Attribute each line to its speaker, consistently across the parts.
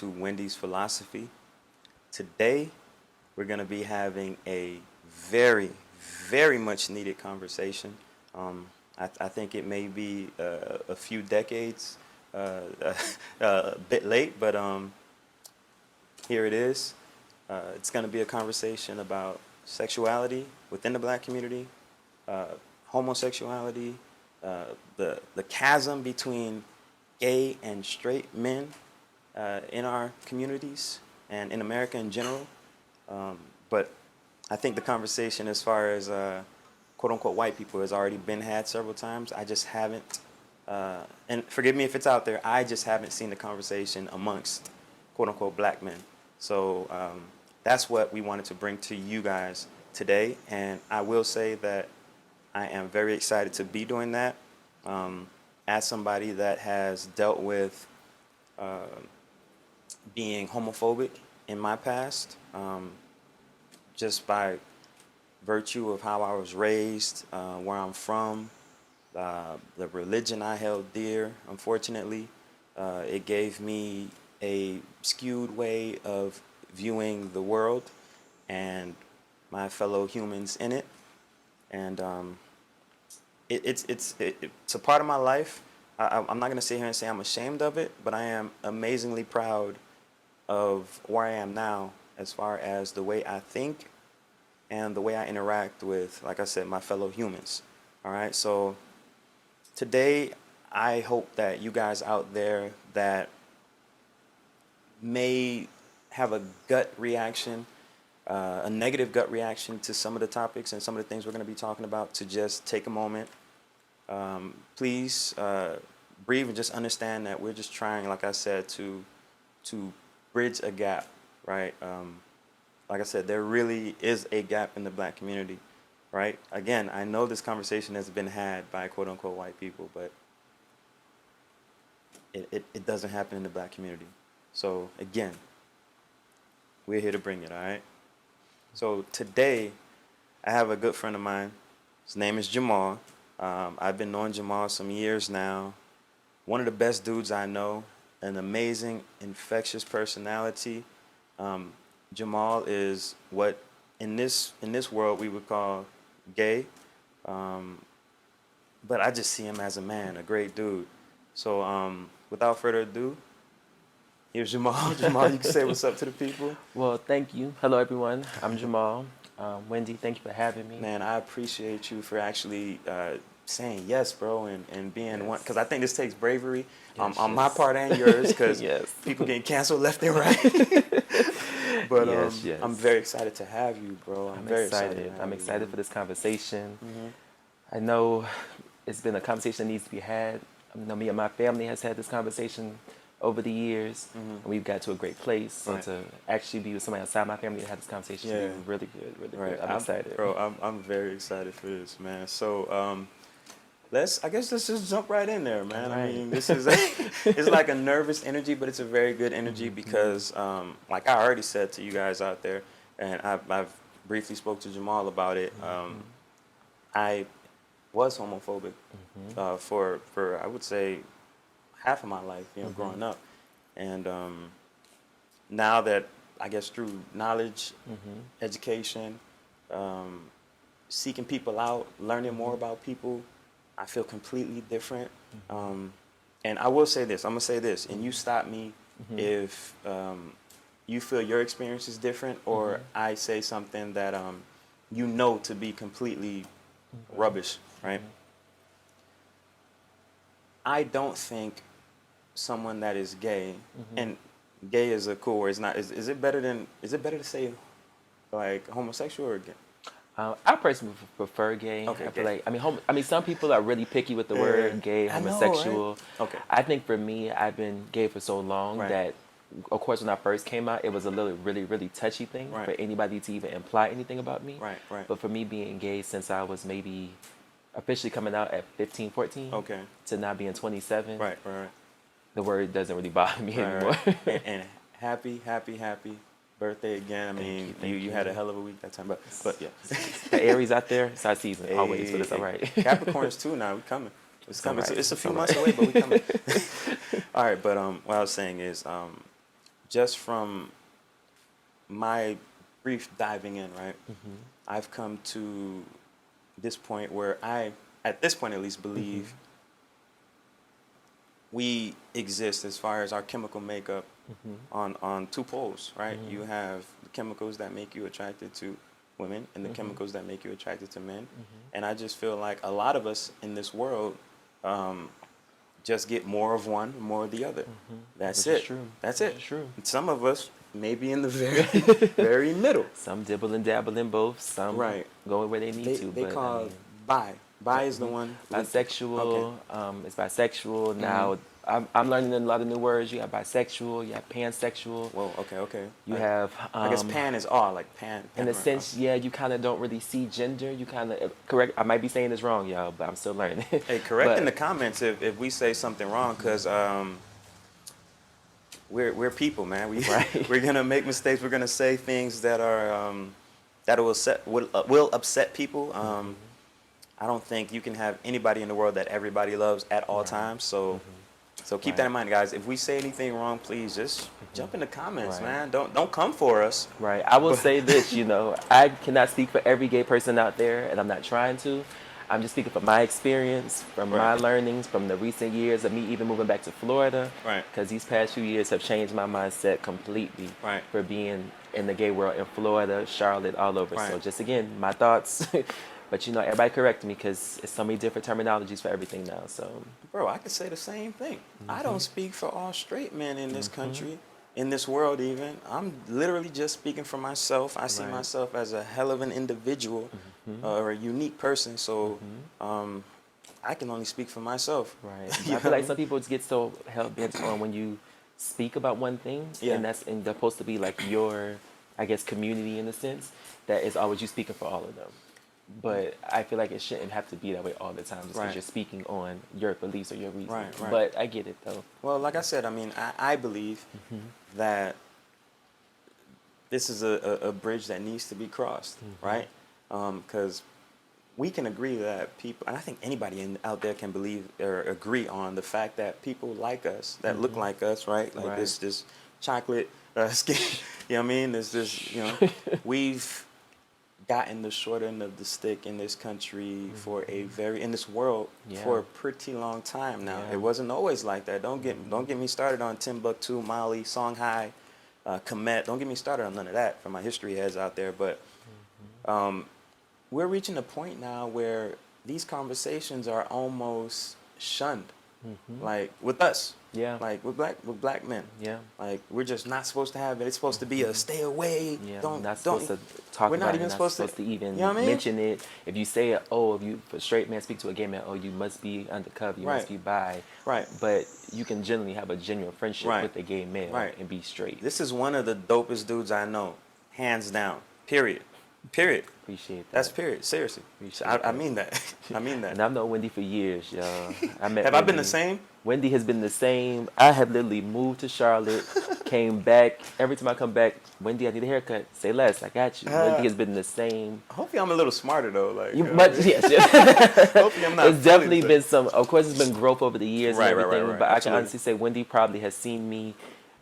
Speaker 1: to Wendy's Philosophy. Today, we're going to be having a very, very much needed conversation. I think it may be a few decades, a bit late, but here it is. It's going to be a conversation about sexuality within the black community, homosexuality, the chasm between gay and straight men in our communities and in America in general. But I think the conversation as far as quote unquote white people has already been had several times. I just haven't, and forgive me if it's out there, I just haven't seen the conversation amongst quote unquote black men. So that's what we wanted to bring to you guys today. And I will say that I am very excited to be doing that. As somebody that has dealt with being homophobic in my past, just by virtue of how I was raised, where I'm from, the religion I held dear, unfortunately, it gave me a skewed way of viewing the world and my fellow humans in it. And it's a part of my life. I'm not going to sit here and say I'm ashamed of it, but I am amazingly proud of where I am now as far as the way I think and the way I interact with, like I said, my fellow humans. All right, so today I hope that you guys out there that may have a gut reaction, a negative gut reaction to some of the topics and some of the things we're going to be talking about, to just take a moment. Please breathe and just understand that we're just trying, like I said, to bridge a gap, right? Like I said, there really is a gap in the black community, right? Again, I know this conversation has been had by quote unquote white people, but it doesn't happen in the black community. So again, we're here to bring it, all right? So today, I have a good friend of mine. His name is Jamal. I've been knowing Jamal some years now. One of the best dudes I know, an amazing, infectious personality. Jamal is what in this world we would call gay, but I just see him as a man, a great dude. So without further ado, here's Jamal. Jamal, you can say what's up to the people.
Speaker 2: Well, thank you. Hello, everyone. I'm Jamal. Wendy, thank you for having me.
Speaker 1: Man, I appreciate you for actually saying yes, bro, and being one, because I think this takes bravery on my part and yours, because people getting canceled left and right. But I'm very excited to have you, bro. I'm very excited.
Speaker 2: I'm excited for this conversation. I know it's been a conversation that needs to be had. I know me and my family has had this conversation over the years, and we've got to a great place. So to actually be with somebody outside my family and have this conversation is really good, really good. I'm excited.
Speaker 1: Bro, I'm very excited for this, man. So let's just jump right in there, man. I mean, this is it's like a nervous energy, but it's a very good energy because, like I already said to you guys out there, and I've briefly spoke to Jamal about it. I was homophobic for I would say half of my life, growing up, and now that I guess through knowledge, education, seeking people out, learning more about people, I feel completely different. And I will say this, I'm gonna say this, and you stop me if you feel your experience is different, or I say something that to be completely rubbish, right? I don't think someone that is gay, and gay is a cool word. It's not. Is it better to say like homosexual or gay?
Speaker 2: I personally prefer gay.
Speaker 1: Okay,
Speaker 2: I feel like some people are really picky with the word gay, homosexual.
Speaker 1: Know, right? Okay.
Speaker 2: I think for me, I've been gay for so long that, of course, when I first came out, it was a really, really touchy thing for anybody to even imply anything about me.
Speaker 1: Right.
Speaker 2: But for me being gay since I was maybe officially coming out at 15, 14, to now being 27, the word doesn't really bother me anymore.
Speaker 1: And happy birthday again. I mean, you had a hell of a week that time, but yeah.
Speaker 2: The Aries out there, it's our season always, but it's all right.
Speaker 1: Capricorns too now, we coming. It's coming. Right. It's a few months away, but we coming. All right, but what I was saying is, just from my brief diving in, right, I've come to this point where I, at this point at least, believe we exist as far as our chemical makeup on two poles, right? You have the chemicals that make you attracted to women and the chemicals that make you attracted to men. And I just feel like a lot of us in this world just get more of one, more of the other. That's
Speaker 2: Which
Speaker 1: it.
Speaker 2: is true.
Speaker 1: That's it.
Speaker 2: Which is true.
Speaker 1: And some of us may be in the very, very middle.
Speaker 2: Some dibble and dabble in both. Some
Speaker 1: Right.
Speaker 2: go where they need to.
Speaker 1: They
Speaker 2: but,
Speaker 1: call
Speaker 2: I mean,
Speaker 1: bi. Bi is the one.
Speaker 2: bisexual.
Speaker 1: Okay.
Speaker 2: It's bisexual now. I'm learning a lot of new words. You have bisexual. You have pansexual.
Speaker 1: Whoa. Okay. Okay.
Speaker 2: You
Speaker 1: Like,
Speaker 2: have.
Speaker 1: I guess pan is all like pan.
Speaker 2: In a sense, yeah, you kind of don't really see gender. You kind of correct. I might be saying this wrong, y'all, but I'm still learning.
Speaker 1: Hey, correct in
Speaker 2: But-
Speaker 1: the comments if we say something wrong, because we're people, man.
Speaker 2: Right.
Speaker 1: We're gonna make mistakes. We're gonna say things that are that will upset people. I don't think you can have anybody in the world that everybody loves at all times. So keep that in mind, guys. If we say anything wrong, please just jump in the comments,
Speaker 2: Right.
Speaker 1: man. Don't come for us.
Speaker 2: Right. I will say this, I cannot speak for every gay person out there, and I'm not trying to. I'm just speaking from my experience, from my
Speaker 1: Right.
Speaker 2: learnings, from the recent years of me even moving back to Florida.
Speaker 1: Right.
Speaker 2: Because these past few years have changed my mindset completely.
Speaker 1: Right.
Speaker 2: For being in the gay world in Florida, Charlotte, all over.
Speaker 1: Right.
Speaker 2: So just again, my thoughts. But everybody correct me because it's so many different terminologies for everything now. So.
Speaker 1: Bro, I could say the same thing. I don't speak for all straight men in this country, in this world even. I'm literally just speaking for myself. I see
Speaker 2: Right.
Speaker 1: myself as a hell of an individual or a unique person. So I can only speak for myself.
Speaker 2: Right.
Speaker 1: You
Speaker 2: I
Speaker 1: know
Speaker 2: feel
Speaker 1: what
Speaker 2: like some people just get so hell bent on when you speak about one thing,
Speaker 1: Yeah.
Speaker 2: and they're supposed to be like your, I guess, community in a sense. That is always you speaking for all of them. But I feel like it shouldn't have to be that way all the time, just because
Speaker 1: Right.
Speaker 2: you're speaking on your beliefs or your reasons.
Speaker 1: Right, right.
Speaker 2: But I get it though.
Speaker 1: Well, like I said, I mean, I believe that this is a bridge that needs to be crossed, right? Because we can agree that people, and I think anybody out there can believe or agree on the fact that people like us, that look like us, right? Like
Speaker 2: Right.
Speaker 1: this chocolate skin, you know what I mean? We've gotten the short end of the stick in this country for in this world for a pretty long time now.
Speaker 2: Yeah.
Speaker 1: It wasn't always like that. Don't get me started on Timbuktu, Mali, Songhai, Kemet. Don't get me started on none of that for my history heads out there. But we're reaching a point now where these conversations are almost shunned, like with us.
Speaker 2: Yeah.
Speaker 1: Like with black men.
Speaker 2: Yeah.
Speaker 1: Like we're just not supposed to have it. It's supposed to be a stay away.
Speaker 2: Yeah,
Speaker 1: Don't
Speaker 2: not supposed to talk
Speaker 1: we're
Speaker 2: about
Speaker 1: not
Speaker 2: it.
Speaker 1: even
Speaker 2: Not
Speaker 1: supposed
Speaker 2: supposed to even
Speaker 1: you know what I mean?
Speaker 2: mention it. If you say it, if you for a straight man speak to a gay man, you must be undercover. You must
Speaker 1: Right.
Speaker 2: be bi.
Speaker 1: Right.
Speaker 2: But you can generally have a genuine friendship
Speaker 1: Right.
Speaker 2: with a gay male
Speaker 1: Right.
Speaker 2: and be straight.
Speaker 1: This is one of the dopest dudes I know, hands down. Period.
Speaker 2: Appreciate that.
Speaker 1: That's period. Seriously.
Speaker 2: Appreciate
Speaker 1: I
Speaker 2: that.
Speaker 1: mean that. I mean that.
Speaker 2: And I've known Wendy for years, y'all. I met
Speaker 1: Have I been the
Speaker 2: Wendy.
Speaker 1: same?
Speaker 2: Wendy has been the same. I have literally moved to Charlotte, came back. Every time I come back, Wendy, I need a haircut. Say less, I got you. Wendy has been the same.
Speaker 1: Hopefully I'm a little smarter though. Like
Speaker 2: Yes.
Speaker 1: hopefully I'm not.
Speaker 2: There's definitely
Speaker 1: fully-
Speaker 2: been some, of course, it's been growth over the years
Speaker 1: Right,
Speaker 2: and
Speaker 1: right, right,
Speaker 2: everything,
Speaker 1: right.
Speaker 2: but I can
Speaker 1: Absolutely.
Speaker 2: honestly say Wendy probably has seen me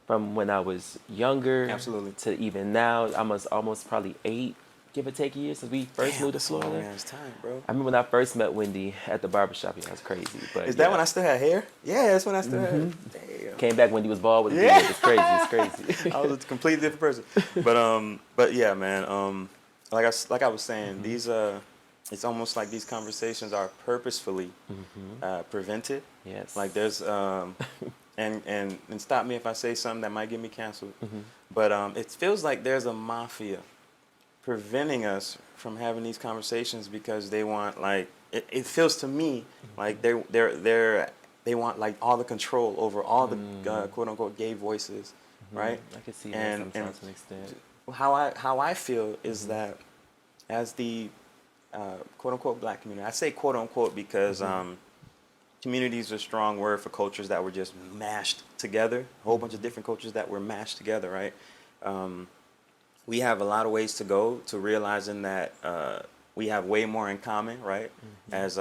Speaker 2: from when I was younger
Speaker 1: Absolutely.
Speaker 2: to even now. Almost probably 8, give or take, years since we first
Speaker 1: Damn,
Speaker 2: moved to
Speaker 1: that's a long
Speaker 2: Florida.
Speaker 1: ass time, bro.
Speaker 2: I remember when I first met Wendy at the barbershop. Yeah, that was crazy. But
Speaker 1: Is that when I still had hair? Yeah, that's when I still had. Damn.
Speaker 2: came back? Wendy was bald with a
Speaker 1: Yeah.
Speaker 2: beard. It's crazy. It's crazy.
Speaker 1: I was a completely different person. But yeah, man. Like I was saying, these it's almost like these conversations are purposefully prevented.
Speaker 2: Yes.
Speaker 1: Like there's and stop me if I say something that might get me canceled. But it feels like there's a mafia preventing us from having these conversations because they want like it feels to me like they want like all the control over all the quote unquote gay voices, right?
Speaker 2: I can see
Speaker 1: And-
Speaker 2: that sometimes
Speaker 1: and-
Speaker 2: to an extent.
Speaker 1: How I feel is that as the quote unquote black community, I say quote unquote because community is a strong word for cultures that were just mashed together, a whole bunch of different cultures that were mashed together, right? We have a lot of ways to go to realizing that we have way more in common, right? As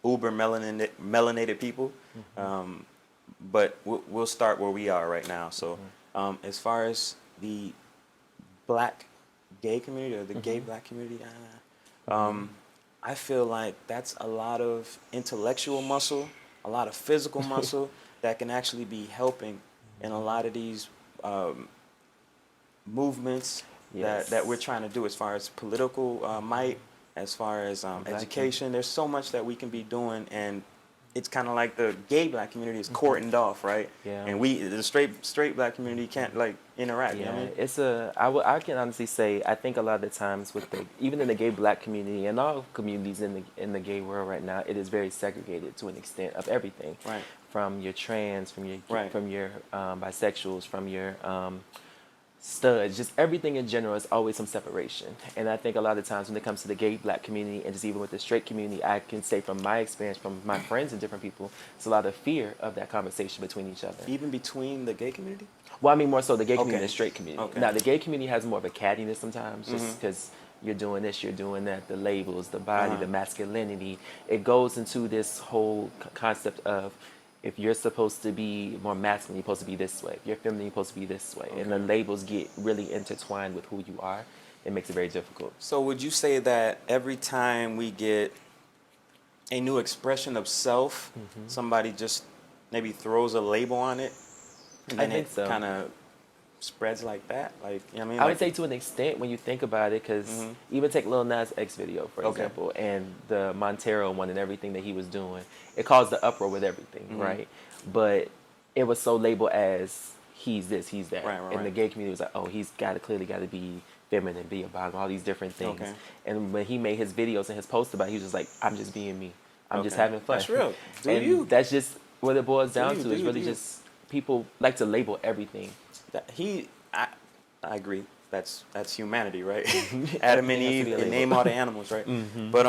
Speaker 1: uber melanated people, but we'll start where we are right now. So As far as the black gay community or the gay black community, I feel like that's a lot of intellectual muscle, a lot of physical muscle that can actually be helping in a lot of these movements that we're trying to do as far as political might, as far as education. There's so much that we can be doing, and it's kind of like the gay black community is cordoned off, right?
Speaker 2: Yeah.
Speaker 1: And the straight black community can't like interact.
Speaker 2: Yeah,
Speaker 1: You know what I mean?
Speaker 2: it's I can honestly say I think a lot of the times with even in the gay black community and all communities in the gay world right now, it is very segregated to an extent of everything.
Speaker 1: Right.
Speaker 2: From your trans, from your
Speaker 1: Right.
Speaker 2: bisexuals, from your studs, just everything in general is always some separation. And I think a lot of times when it comes to the gay black community and just even with the straight community, I can say from my experience, from my friends and different people, it's a lot of fear of that conversation between each other.
Speaker 1: Even between the gay community?
Speaker 2: Well, I mean more so the gay community
Speaker 1: Okay.
Speaker 2: and the straight community.
Speaker 1: Okay.
Speaker 2: Now, the gay community has more of a cattiness sometimes just because you're doing this, you're doing that, the labels, the body, the masculinity. It goes into this whole concept of if you're supposed to be more masculine, you're supposed to be this way. If you're feminine, you're supposed to be this way. And the labels get really intertwined with who you are. It makes it very difficult.
Speaker 1: So would you say that every time we get a new expression of self, somebody just maybe throws a label on it, and
Speaker 2: I
Speaker 1: then
Speaker 2: think
Speaker 1: it
Speaker 2: so.
Speaker 1: kind of spreads like that? Like, you know what I mean?
Speaker 2: I
Speaker 1: Like,
Speaker 2: would say to an extent when you think about it, because even take Lil Nas X video, for
Speaker 1: Okay.
Speaker 2: example, and the Montero one and everything that he was doing, it caused the uproar with everything, right? But it was so labeled as he's this, he's that.
Speaker 1: Right,
Speaker 2: and the
Speaker 1: right.
Speaker 2: gay community was like, oh, he's clearly got to be feminine, be about all these different things.
Speaker 1: Okay.
Speaker 2: And when he made his videos and his posts about it, he was just like, I'm just being me. I'm just
Speaker 1: Okay.
Speaker 2: having fun.
Speaker 1: That's real. Do
Speaker 2: and
Speaker 1: you.
Speaker 2: that's just what it boils down
Speaker 1: you,
Speaker 2: to.
Speaker 1: do
Speaker 2: It's
Speaker 1: you,
Speaker 2: really
Speaker 1: do you.
Speaker 2: just people like to label everything.
Speaker 1: I agree. That's humanity, right? Adam and
Speaker 2: It has to
Speaker 1: Eve,
Speaker 2: be a
Speaker 1: and
Speaker 2: label.
Speaker 1: name all the animals, right? But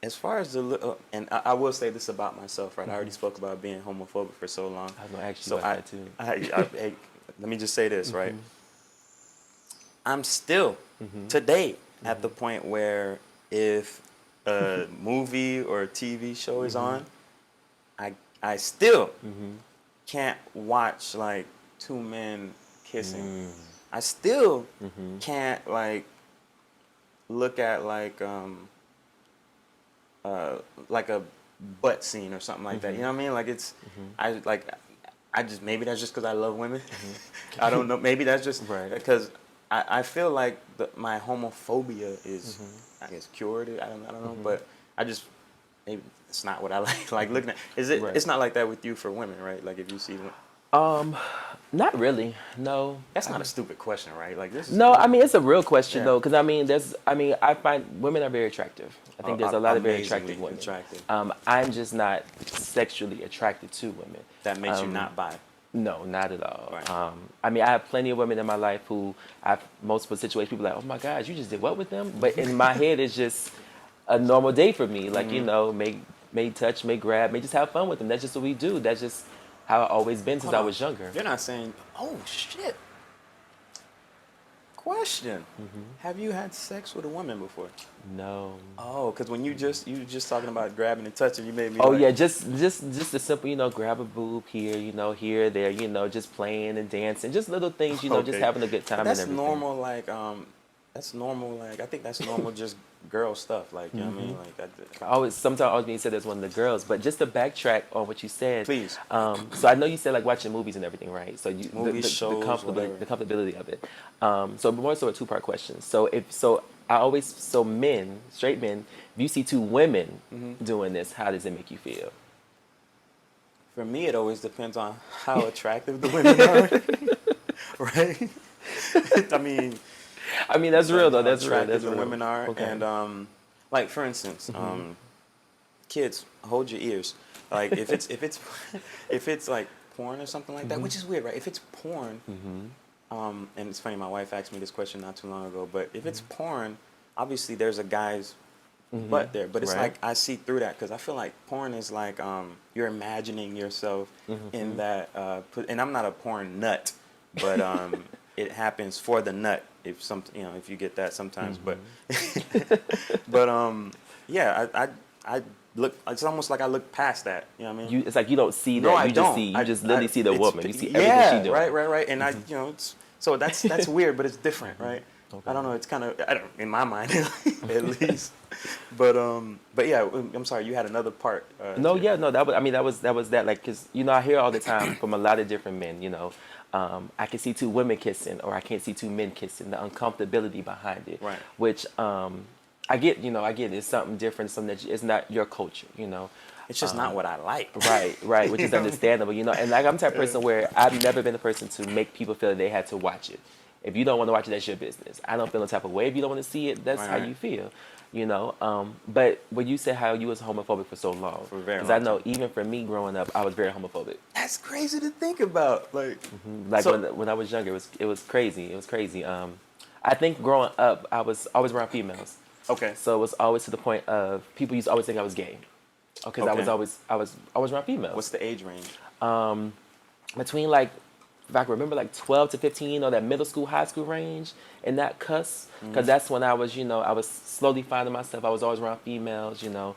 Speaker 1: as far as and I will say this about myself, right? I already spoke about being homophobic for so long.
Speaker 2: I was going to ask you
Speaker 1: So
Speaker 2: about that too.
Speaker 1: hey, let me just say this, right? I'm still today at the point where if a movie or a TV show is on, I still can't watch like two men kissing. I still can't like look at like a butt scene or something like that. You know what I mean? Like it's I just maybe that's just because I love women. I don't know. Maybe that's just
Speaker 2: Right.
Speaker 1: because I feel like my homophobia is I guess cured. I don't know, but I just maybe it's not what I like. Like looking at is it?
Speaker 2: Right.
Speaker 1: It's not like that with you for women, right? Like if you see.
Speaker 2: Not really. No.
Speaker 1: That's not a stupid question, right? Like this. Is
Speaker 2: No, I mean it's a real question
Speaker 1: Yeah.
Speaker 2: though, because I find women are very attractive. I think there's a lot of very attractive
Speaker 1: Amazingly
Speaker 2: women.
Speaker 1: attractive.
Speaker 2: I'm just not sexually attracted to women.
Speaker 1: That makes you not bi.
Speaker 2: No, not at all.
Speaker 1: Right.
Speaker 2: I mean, I have plenty of women in my life who I've multiple situations. People are like, oh my gosh, you just did what with them? But in my head, it's just a normal day for me. Like may touch, may grab, may just have fun with them. That's just what we do. That's just how I've always been since I was younger.
Speaker 1: You're not saying, oh shit. Question: Have you had sex with a woman before?
Speaker 2: No.
Speaker 1: Oh, because when you were just talking about grabbing and touching, you made me.
Speaker 2: Oh
Speaker 1: like,
Speaker 2: yeah, just the simple, grab a boob here, here, there, just playing and dancing, just little things, just
Speaker 1: Okay.
Speaker 2: having a good time.
Speaker 1: But that's
Speaker 2: and everything.
Speaker 1: normal. Like that's normal. Like I think that's normal. Just girl stuff. Like you know what I mean. Like that.
Speaker 2: Sometimes always being said as one of the girls, but just to backtrack on what you said,
Speaker 1: Please.
Speaker 2: So I know you said like watching movies and everything, right? So you
Speaker 1: Movies, shows, whatever.
Speaker 2: the comfortability of it. So more so a 2-part question. So men, straight men, if you see two women doing this, how does it make you feel?
Speaker 1: For me, it always depends on how attractive the women are, right? I mean,
Speaker 2: that's real though.
Speaker 1: how
Speaker 2: That's real.
Speaker 1: attractive
Speaker 2: That's
Speaker 1: the
Speaker 2: real.
Speaker 1: women are,
Speaker 2: Okay.
Speaker 1: and like for instance, kids, hold your ears. Like if it's like porn or something like that, which is weird, right? If it's porn, and it's funny, my wife asked me this question not too long ago, but if it's porn, obviously there's a guy's butt there, but it's
Speaker 2: Right.
Speaker 1: like I see through that because I feel like porn is like you're imagining yourself in that, and I'm not a porn nut, but it happens for the nut if you get that sometimes, but yeah, I look. It's almost like I look past that. You know what I mean?
Speaker 2: It's like you don't see
Speaker 1: No,
Speaker 2: that.
Speaker 1: I
Speaker 2: You
Speaker 1: don't.
Speaker 2: just see. You just literally see the
Speaker 1: it's-
Speaker 2: woman. You see everything
Speaker 1: yeah,
Speaker 2: she doing.
Speaker 1: right. And I, it's so that's weird, but it's different, right?
Speaker 2: Okay.
Speaker 1: I don't know. It's kind of, I don't, in my mind at least. But yeah. I'm sorry. You had another part.
Speaker 2: No,
Speaker 1: to-
Speaker 2: yeah, no. That was that. Like, cause I hear all the time from a lot of different men. I can see two women kissing, or I can't see two men kissing. The uncomfortability behind it,
Speaker 1: Right.
Speaker 2: Which I get. I get it's something different. Something that it's not your culture.
Speaker 1: It's just not what I like.
Speaker 2: Right, which is
Speaker 1: know?
Speaker 2: understandable. And like I'm the type of person where I've never been a person to make people feel that they had to watch it. If you don't want to watch it, that's your business. I don't feel the type of way. If you don't want to see it, that's how
Speaker 1: Right.
Speaker 2: you feel. But when you said how you was homophobic for so long,
Speaker 1: For a very
Speaker 2: because
Speaker 1: long
Speaker 2: I know
Speaker 1: time.
Speaker 2: even for me growing up, I was very homophobic.
Speaker 1: That's crazy to think about. Like,
Speaker 2: Like
Speaker 1: so-
Speaker 2: when I was younger, it was crazy. It was crazy. I think growing up, I was always around females,
Speaker 1: okay.
Speaker 2: so it was always to the point of people used to always think I was gay, because I
Speaker 1: Okay.
Speaker 2: was always around females.
Speaker 1: What's the age range?
Speaker 2: Between like, if I can remember, like 12 to 15, or that middle school, high school range, in that cusp, because that's when I was, I was slowly finding myself. I was always around females, I didn't
Speaker 1: You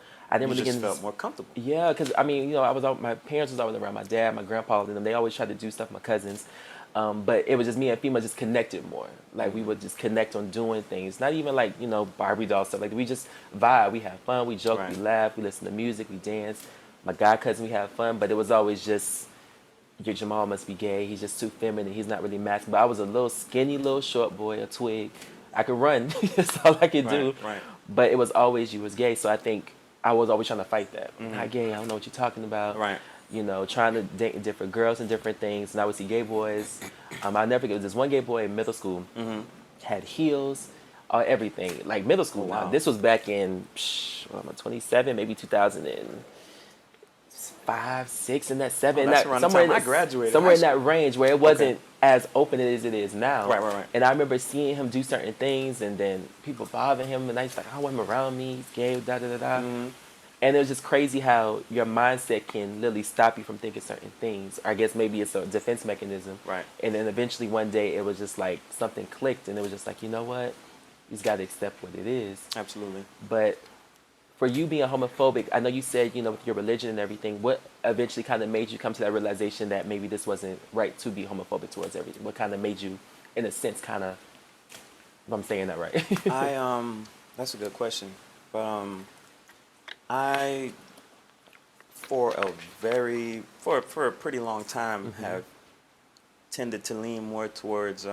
Speaker 2: really
Speaker 1: just
Speaker 2: get
Speaker 1: felt more comfortable.
Speaker 2: Yeah, because I mean, I was my parents was always around, my dad, my grandpa, and them. They always tried to do stuff. My cousins, but it was just me and females just connected more. Like we would just connect on doing things, not even like Barbie doll stuff. Like we just vibe, we have fun, we joke,
Speaker 1: Right.
Speaker 2: we laugh, we listen to music, we dance. My god cousin, we have fun, but it was always just your Jamal must be gay. He's just too feminine. He's not really masculine. But I was a little skinny, little short boy, a twig. I could run. That's all I could do.
Speaker 1: Right.
Speaker 2: But it was always you was gay. So I think I was always trying to fight that. Not gay. I don't know what you're talking about.
Speaker 1: Right.
Speaker 2: Trying to date different girls and different things. And I would see gay boys. I never forget. This one gay boy in middle school had heels, everything. Like middle school.
Speaker 1: Oh, wow.
Speaker 2: Now, this was back in, what am I, 27, maybe 2005, 6, and that 7.
Speaker 1: that's
Speaker 2: that,
Speaker 1: around the
Speaker 2: somewhere
Speaker 1: time
Speaker 2: in
Speaker 1: I
Speaker 2: that-
Speaker 1: graduated
Speaker 2: Somewhere in
Speaker 1: high
Speaker 2: that range where it wasn't as open as it is now.
Speaker 1: Right.
Speaker 2: And I remember seeing him do certain things, and then people bother him, and I was like, I don't want him around me. He's gay, da da da da. And it was just crazy how your mindset can literally stop you from thinking certain things. Or I guess maybe it's a defense mechanism.
Speaker 1: Right.
Speaker 2: And then eventually one day it was just like something clicked, and it was just like, you know what? You just got to accept what it is.
Speaker 1: Absolutely.
Speaker 2: But for you being homophobic, I know you said, with your religion and everything, what eventually kind of made you come to that realization that maybe this wasn't right to be homophobic towards everything? What kind of made you, in a sense, kind of, if I'm saying that right?
Speaker 1: That's a good question. But I for a pretty long time have tended to lean more towards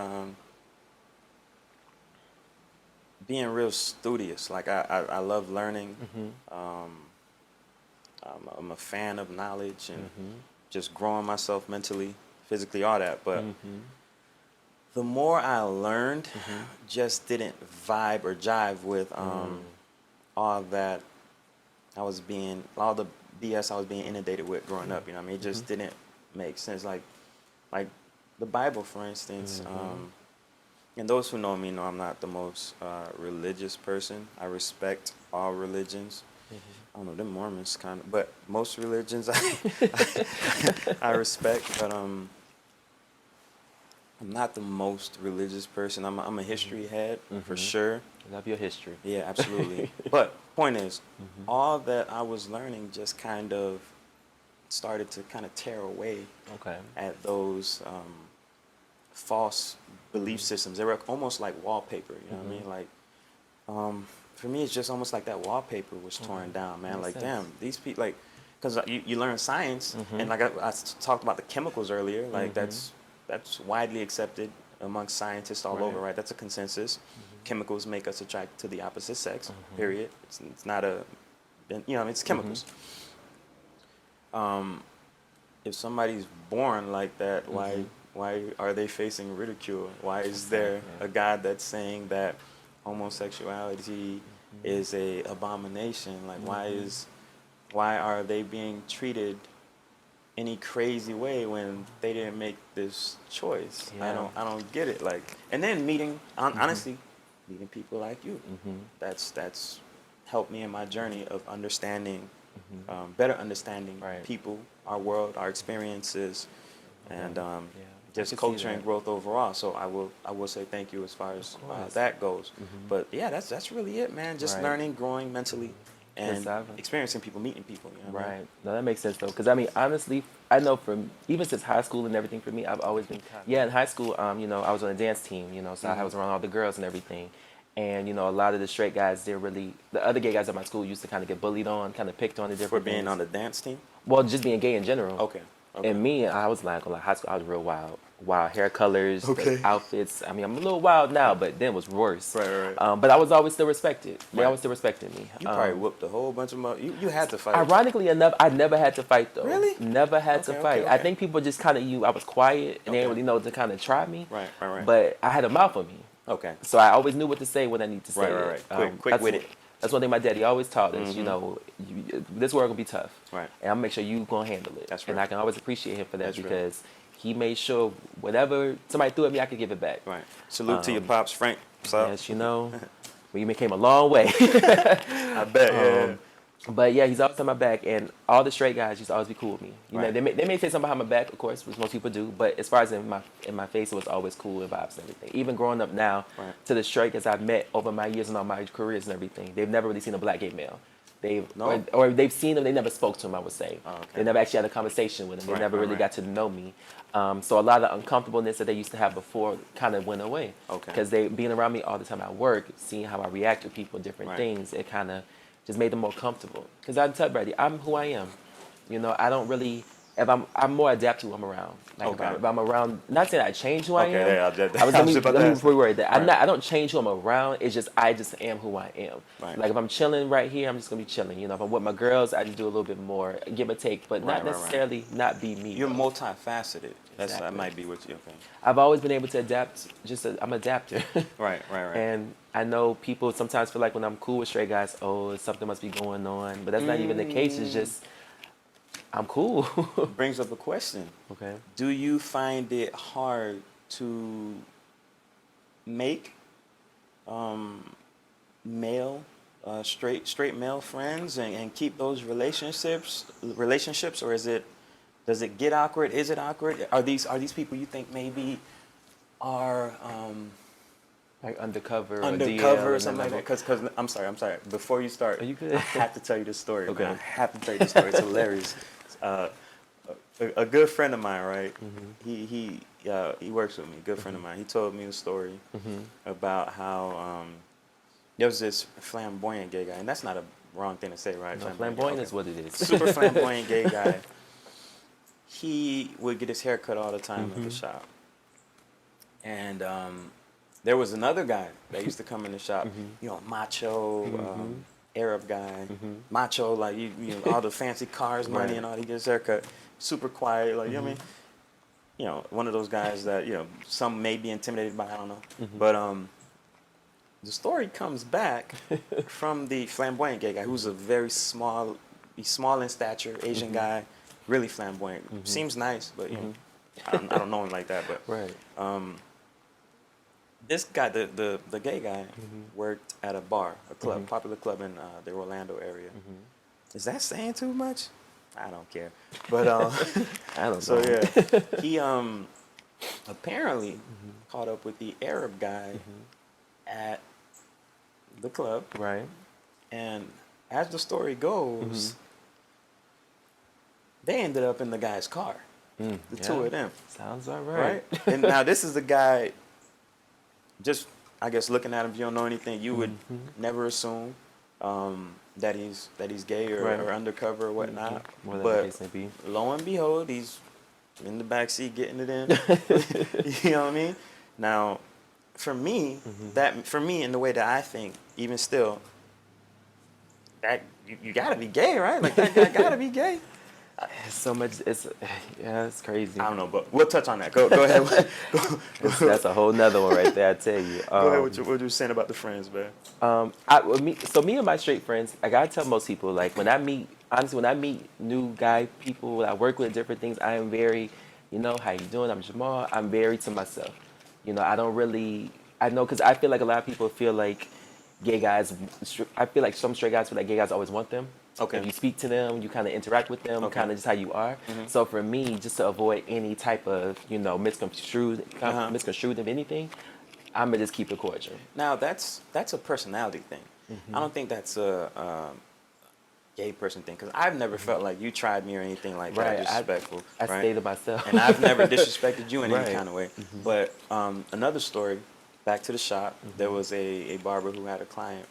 Speaker 1: being real studious. Like I love learning. I'm a fan of knowledge and just growing myself mentally, physically, all that. But the more I learned, just didn't vibe or jive with all that all the BS I was being inundated with growing up. You know what I mean? It just didn't make sense. Like the Bible, for instance. And those who know me know I'm not the most religious person. I respect all religions. I don't know, them Mormons kind of, but most religions I respect. But I'm not the most religious person. I'm a history head for sure.
Speaker 2: Love your history.
Speaker 1: Yeah, absolutely. But point is, all that I was learning just kind of started to kind of tear away
Speaker 2: Okay.
Speaker 1: at those false belief systems. They were almost like wallpaper. You know what I mean? Like, for me, it's just almost like that wallpaper was torn down, man.
Speaker 2: Makes
Speaker 1: Like,
Speaker 2: sense.
Speaker 1: damn, these people, like, because you learn science, and like I talked about the chemicals earlier, like that's widely accepted amongst scientists all over, right? That's a consensus. Chemicals make us attracted to the opposite sex, period. It's not it's chemicals. If somebody's born like that, why are they facing ridicule? Why is there a God that's saying that homosexuality is a abomination? Like, why are they being treated any crazy way when they didn't make this choice?
Speaker 2: Yeah.
Speaker 1: I don't get it. Like, and then honestly, meeting people like you, that's helped me in my journey of understanding, better understanding people, our world, our experiences, and just culture and growth overall. So I will say thank you as far as that goes. But yeah, that's really it, man. Just learning, growing mentally, and
Speaker 2: I've-
Speaker 1: experiencing people, meeting people. You know what I mean?
Speaker 2: Right. No, that makes sense though, because I mean, honestly, I know from even since high school and everything for me, I've always been yeah. In high school, you know, I was on a dance team, you know, so I was around all the girls and everything, and you know, a lot of the straight guys, they're really the other gay guys at my school used to kind of get bullied on, kind of picked on the
Speaker 1: For
Speaker 2: different
Speaker 1: being
Speaker 2: things.
Speaker 1: on the dance team.
Speaker 2: Well, just being gay in general.
Speaker 1: Okay. Okay.
Speaker 2: And me, I was like high school, I was real wild. Wild hair colors, the
Speaker 1: Okay.
Speaker 2: outfits. I mean, I'm a little wild now, but then it was worse.
Speaker 1: Right.
Speaker 2: But I was always still respected. They
Speaker 1: Right.
Speaker 2: always still respected me.
Speaker 1: You probably whooped a whole bunch of you had to fight.
Speaker 2: Ironically enough, I never had to fight though.
Speaker 1: Really?
Speaker 2: Never had to
Speaker 1: Okay,
Speaker 2: fight.
Speaker 1: okay,
Speaker 2: I
Speaker 1: okay.
Speaker 2: think people just kind of I was quiet and they didn't
Speaker 1: Okay.
Speaker 2: really know to kind of try me.
Speaker 1: Right.
Speaker 2: But I had a mouth on me,
Speaker 1: Okay.
Speaker 2: so I always knew what to say when I need to say
Speaker 1: Right.
Speaker 2: it.
Speaker 1: Quick
Speaker 2: that's
Speaker 1: with it.
Speaker 2: That's one thing my daddy always taught us. You know, this world gonna be tough.
Speaker 1: Right.
Speaker 2: And I'm gonna make sure you gonna handle it.
Speaker 1: That's
Speaker 2: And
Speaker 1: right.
Speaker 2: I can always appreciate him for that
Speaker 1: That's right.
Speaker 2: because he made sure whatever somebody threw at me, I could give it back.
Speaker 1: Right. Salute to your pops, Frank. What's up?
Speaker 2: Yes, you know, we came a long way.
Speaker 1: I bet. Yeah.
Speaker 2: But yeah, he's always on my back, and all the straight guys used to always be cool with me. You know,
Speaker 1: Right.
Speaker 2: they may say something behind my back, of course, which most people do. But as far as in my face, it was always cool and vibes and everything. Even growing up now,
Speaker 1: Right.
Speaker 2: to the straight guys I've met over my years and all my careers and everything, they've never really seen a black gay male.
Speaker 1: No?
Speaker 2: Or they've seen them, they never spoke to him. I would say
Speaker 1: Oh, okay.
Speaker 2: they never actually had a conversation with him. They
Speaker 1: Right,
Speaker 2: never
Speaker 1: right,
Speaker 2: really
Speaker 1: right.
Speaker 2: got to know me. So a lot of the uncomfortableness that they used to have before kind of went away.
Speaker 1: Okay.
Speaker 2: Because they being around me all the time at work, seeing how I react to people, different
Speaker 1: Right.
Speaker 2: things, it kind of just made them more comfortable. Because I tell everybody, I'm who I am. You know, I don't really. If I'm more adapt to who I'm around. Like
Speaker 1: Okay.
Speaker 2: if I'm around, not saying I change who I
Speaker 1: Okay,
Speaker 2: am.
Speaker 1: yeah,
Speaker 2: I was
Speaker 1: I
Speaker 2: let
Speaker 1: was
Speaker 2: me
Speaker 1: about to ask
Speaker 2: reword that.
Speaker 1: Right.
Speaker 2: I don't change who I'm around. It's just I just am who I am.
Speaker 1: Right.
Speaker 2: Like if I'm chilling right here, I'm just gonna be chilling. You know, if I'm with my girls, I just do a little bit more, give or take, but not
Speaker 1: Right.
Speaker 2: necessarily not be me.
Speaker 1: You're
Speaker 2: though.
Speaker 1: multifaceted. That
Speaker 2: Exactly.
Speaker 1: might be what you. Okay.
Speaker 2: I've always been able to adapt. I'm an adapter.
Speaker 1: Right.
Speaker 2: And I know people sometimes feel like when I'm cool with straight guys, oh, something must be going on. But that's not even the case. It's just, I'm cool.
Speaker 1: Brings up a question.
Speaker 2: Okay.
Speaker 1: Do you find it hard to make male, straight male friends and keep those relationships, or does it get awkward? Is it awkward? Are these people you think maybe are
Speaker 2: Like undercover
Speaker 1: undercover or
Speaker 2: and
Speaker 1: something like that? Because I'm sorry. Before you start,
Speaker 2: Are you good?
Speaker 1: I have to tell you this story.
Speaker 2: Okay.
Speaker 1: Man. I have to tell you this story. It's hilarious. A good friend of mine, right? He works with me. A good friend of mine. He told me a story about how there was this flamboyant gay guy, and that's not a wrong thing to say, right?
Speaker 2: No, flamboyant is
Speaker 1: okay.
Speaker 2: what it is.
Speaker 1: Super flamboyant gay guy. He would get his hair cut all the time at the shop, and there was another guy that used to come in the shop. You know, macho. Arab guy, macho, like you know, all the fancy cars, money,
Speaker 2: Right.
Speaker 1: and all. He gets his haircut, super quiet, like you know what I mean. You know, one of those guys that you know some may be intimidated by. I don't know, but the story comes back from the flamboyant gay guy, who's a very small, he's small in stature, Asian guy, really flamboyant. Seems nice, but you know, I don't know him like that. But
Speaker 2: Right.
Speaker 1: this guy, the gay guy, worked at a bar, a club, popular club in the Orlando area. Is that saying too much? I don't care. But
Speaker 2: I don't
Speaker 1: so
Speaker 2: know.
Speaker 1: yeah, he apparently caught up with the Arab guy at the club,
Speaker 2: Right.
Speaker 1: and as the story goes, they ended up in the guy's car, the two of them.
Speaker 2: Sounds all
Speaker 1: Right?
Speaker 2: right.
Speaker 1: And now this is the guy, just, I guess, looking at him, if you don't know anything, you would never assume that he's gay or,
Speaker 2: Right.
Speaker 1: or undercover or whatnot.
Speaker 2: More than the
Speaker 1: But
Speaker 2: case may be.
Speaker 1: lo and behold, he's in the back seat getting it in. You know what I mean? Now, for me, in the way that I think, even still, that you gotta be gay, right? Like that guy gotta be gay.
Speaker 2: It's so much. It's crazy.
Speaker 1: I don't know, but we'll touch on that. Go ahead.
Speaker 2: That's a whole nother one right there. I tell you.
Speaker 1: Go ahead. What you were saying about the friends, man?
Speaker 2: Me and my straight friends, I gotta tell most people, like when I meet new guy people that I work with, different things, I am very, you know, how you doing? I'm Jamal. I'm very to myself. You know, I don't really. I know because I feel like a lot of people feel like gay guys. I feel like some straight guys feel like gay guys always want them.
Speaker 1: Okay.
Speaker 2: If you speak to them, you kind of interact with them,
Speaker 1: Okay.
Speaker 2: kind of just how you are. So for me, just to avoid any type of, you know, misconstrued of anything, I'm gonna just keep it cordial.
Speaker 1: Now that's a personality thing. I don't think that's a gay person thing, because I've never felt like you tried me or anything like that,
Speaker 2: Right.
Speaker 1: disrespectful.
Speaker 2: I
Speaker 1: right?
Speaker 2: stay to myself.
Speaker 1: And I've never disrespected you in any
Speaker 2: Right.
Speaker 1: kind of way. But another story, back to the shop, there was a barber who had a client.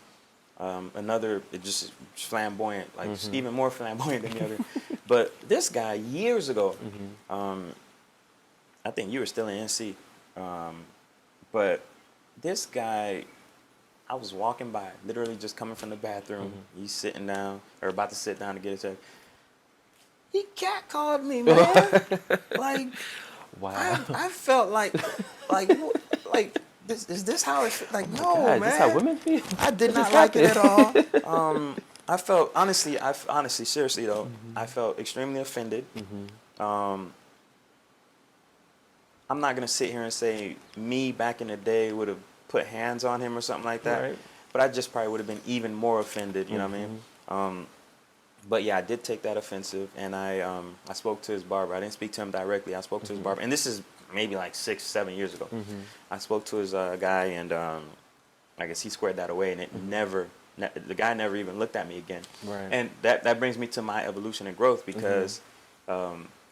Speaker 1: Another, just flamboyant, like even more flamboyant than the other. But this guy, years ago, I think you were still in NC, but this guy, I was walking by, literally just coming from the bathroom. He's sitting down, or about to sit down to get his check. He catcalled me, man. Like,
Speaker 2: Wow.
Speaker 1: I felt like, like this is this how it like? No,
Speaker 2: God,
Speaker 1: man.
Speaker 2: is this how women feel?
Speaker 1: I did
Speaker 2: What
Speaker 1: not
Speaker 2: just
Speaker 1: like it at
Speaker 2: happened?
Speaker 1: all. I felt honestly, seriously though, I felt extremely offended. I'm not gonna sit here and say me back in the day would have put hands on him or something like that,
Speaker 2: Right.
Speaker 1: but I just probably would have been even more offended. You know what I mean? But yeah, I did take that offensive, and I spoke to his barber. I didn't speak to him directly. I spoke to his barber, and this is maybe like 6-7 years ago. I spoke to his guy, and I guess he squared that away, and it the guy never even looked at me again.
Speaker 2: Right.
Speaker 1: And that brings me to my evolution and growth, because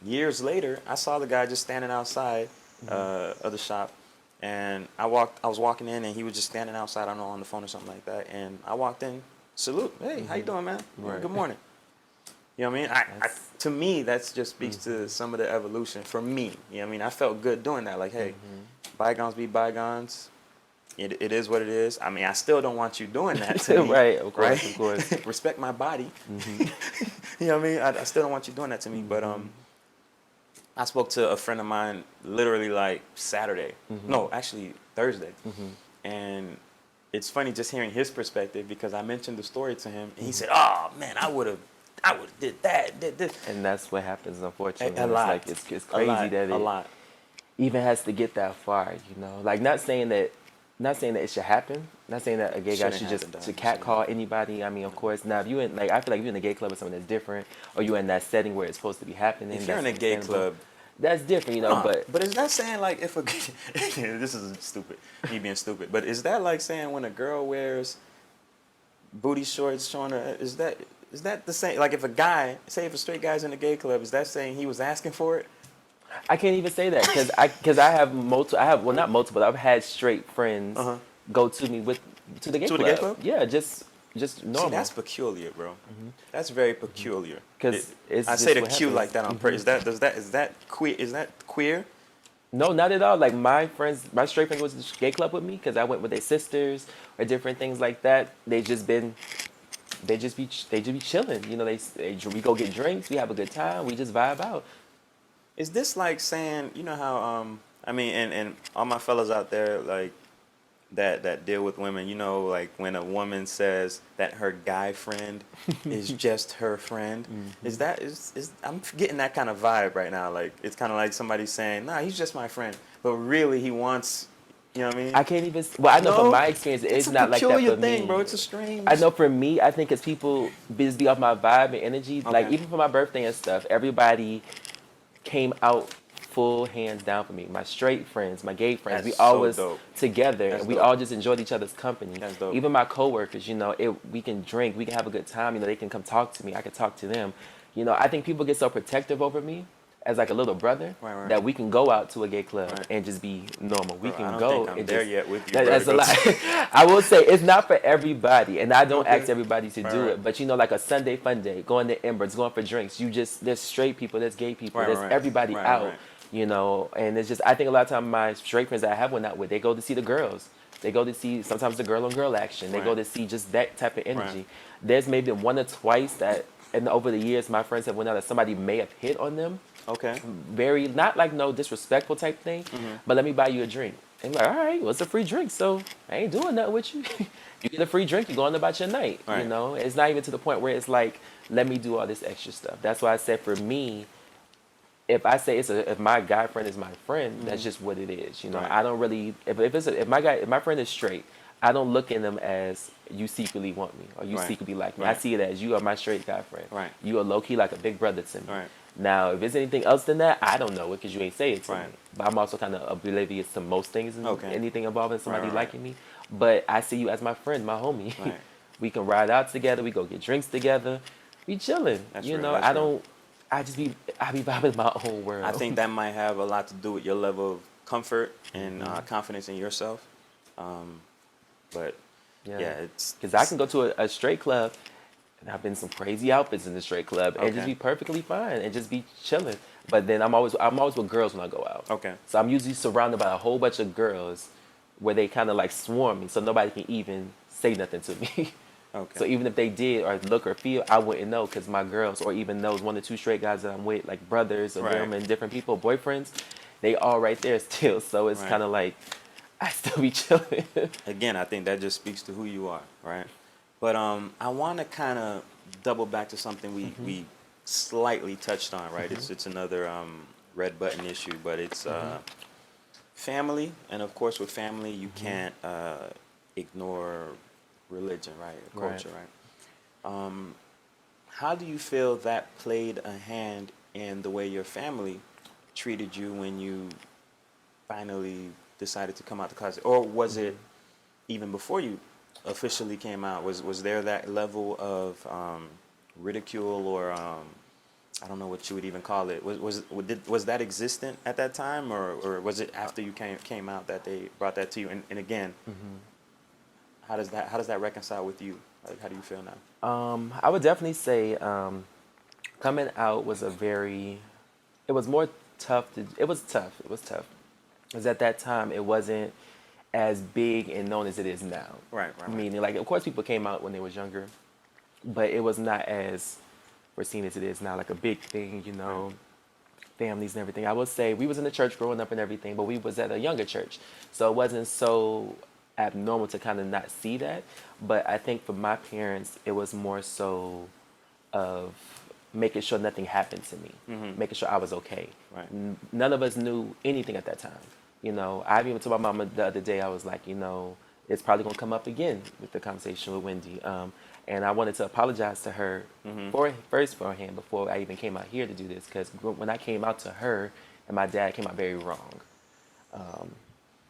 Speaker 1: years later, I saw the guy just standing outside of the shop, and I was walking in, and he was just standing outside, I don't know, on the phone or something like that, and I walked in, salute, hey, how you doing, man?
Speaker 2: Right.
Speaker 1: Good morning. You know what I mean? To me, that just speaks to some of the evolution for me. You know what I mean? I felt good doing that. Like, hey, bygones be bygones. It is what it is. I mean, I still don't want you doing that to me.
Speaker 2: Right, of course,
Speaker 1: right?
Speaker 2: of course.
Speaker 1: Respect my body. You know what I mean? I still don't want you doing that to me. But I spoke to a friend of mine literally like Saturday. No, actually Thursday. And it's funny just hearing his perspective, because I mentioned the story to him, and he said, "Oh man, I would have did that, did this."
Speaker 2: And that's what happens, unfortunately.
Speaker 1: A lot.
Speaker 2: It's like it's crazy that it even has to get that far, you know. Like, not saying that it should happen. Not saying that a gay guy should just catcall anybody. I mean, of course. Now, if you in, like, I feel like if you're in a gay club or something that's different, or you're in that setting where it's supposed to be happening.
Speaker 1: If you're in a gay club,
Speaker 2: that's different, you know. But
Speaker 1: is that saying like if a this is stupid, me being stupid, but is that like saying when a girl wears booty shorts showing her, is that the same? Like, if a guy, say if a straight guy's in a gay club, is that saying he was asking for it?
Speaker 2: I can't even say that, because I have well, not multiple. I've had straight friends go to me to the gay club. Yeah, just normal.
Speaker 1: See, that's peculiar, bro. That's very peculiar.
Speaker 2: Because
Speaker 1: I say the Q like that on purpose. Is that queer? Is that queer?
Speaker 2: No, not at all. Like, my straight friends go to the gay club with me because I went with their sisters or different things like that. They just be chilling. You know, we go get drinks, we have a good time, we just vibe out.
Speaker 1: Is this like saying, you know how I mean, and all my fellas out there, like, that deal with women, you know, like when a woman says that her guy friend is just her friend, is I'm getting that kind of vibe right now. Like, it's kind of like somebody saying, nah, he's just my friend, but really he wants, you know what I mean?
Speaker 2: I can't even, well, I know from my experience, it's not like that for me.
Speaker 1: It's a peculiar thing, bro. It's a strange.
Speaker 2: I know for me, I think it's people be off my vibe and energy. Okay. Like, even for my birthday and stuff, everybody came out full hands down for me. My straight friends, my gay friends, we always together, and we all just enjoyed each other's company.
Speaker 1: That's dope.
Speaker 2: Even my coworkers, you know, we can drink, we can have a good time. You know, they can come talk to me, I can talk to them. You know, I think people get so protective over me as like a little brother that we can go out to a gay club and just be normal. We can go.
Speaker 1: Think I'm there yet with you.
Speaker 2: That's a lot. I will say it's not for everybody, and I don't ask everybody to do it. But, you know, like a Sunday fun day, going to Embers, going for drinks. There's straight people, there's gay people, there's everybody out. You know, and it's just, I think a lot of times my straight friends that I have went out with, they go to see the girls. They go to see sometimes the girl on girl action. They go to see just that type of energy. There's maybe one or twice that, and over the years, my friends have went out that somebody may have hit on them.
Speaker 1: Okay.
Speaker 2: Very, not like no disrespectful type thing, but let me buy you a drink. And like, all right, well, it's a free drink, so I ain't doing nothing with you. You get a free drink, you're going about your night. Right. You know, it's not even to the point where it's like, let me do all this extra stuff. That's why I said for me, if I say if my guy friend is my friend, that's just what it is. You know, I don't really, if my friend is straight, I don't look at them as you secretly want me or you secretly like me. I see it as you are my straight guy friend. Right. You are low key like a big brother to me. Right. Now, if it's anything else than that, I don't know it because you ain't say it to me. But I'm also kind of oblivious to most things and anything involving somebody liking me. But I see you as my friend, my homie. We can ride out together. We go get drinks together. be chilling.
Speaker 1: That's
Speaker 2: You
Speaker 1: real,
Speaker 2: know,
Speaker 1: that's real.
Speaker 2: I be vibing in my own world.
Speaker 1: I think that might have a lot to do with your level of comfort and confidence in yourself. But yeah, it's
Speaker 2: because I can go to a straight club, and I've been in some crazy outfits in the straight club, and just
Speaker 1: Okay.
Speaker 2: be perfectly fine and just be chilling. But then I'm always with girls when I go out.
Speaker 1: Okay.
Speaker 2: So I'm usually surrounded by a whole bunch of girls, where they kind of like swarm me, so nobody can even say nothing to me.
Speaker 1: Okay.
Speaker 2: So even if they did or look or feel, I wouldn't know because my girls, or even those one or two straight guys that I'm with, like brothers of them
Speaker 1: Right.
Speaker 2: and different people, boyfriends, they all right there still. So it's
Speaker 1: Right.
Speaker 2: kind of like I still be chilling.
Speaker 1: Again, I think that just speaks to who you are, right? But I want to kind of double back to something we slightly touched on, right? It's another red button issue, but it's family, and of course with family you can't ignore religion, right? Or culture, right? How do you feel that played a hand in the way your family treated you when you finally decided to come out the closet, or was it even before you officially came out? Was there that level of ridicule, or I don't know what you would even call it? Was that existent at that time, or was it after you came out that they brought that to you? And again, how does that reconcile with you? Like, how do you feel now?
Speaker 2: I would definitely say coming out was it was more tough. It was tough. It was tough. Because at that time, it wasn't as big and known as it is now.
Speaker 1: Right.
Speaker 2: Meaning, like, of course, people came out when they was younger, but it was not as foreseen as it is now, like a big thing, you know, families and everything. I would say we was in the church growing up and everything, but we was at a younger church. So it wasn't so abnormal to kind of not see that. But I think for my parents, it was more so of making sure nothing happened to me, making sure I was okay.
Speaker 1: Right.
Speaker 2: None of us knew anything at that time. You know, I even told my mama the other day, I was like, you know, it's probably going to come up again with the conversation with Wendy. And I wanted to apologize to her beforehand, before I even came out here to do this, because when I came out to her and my dad came out very wrong.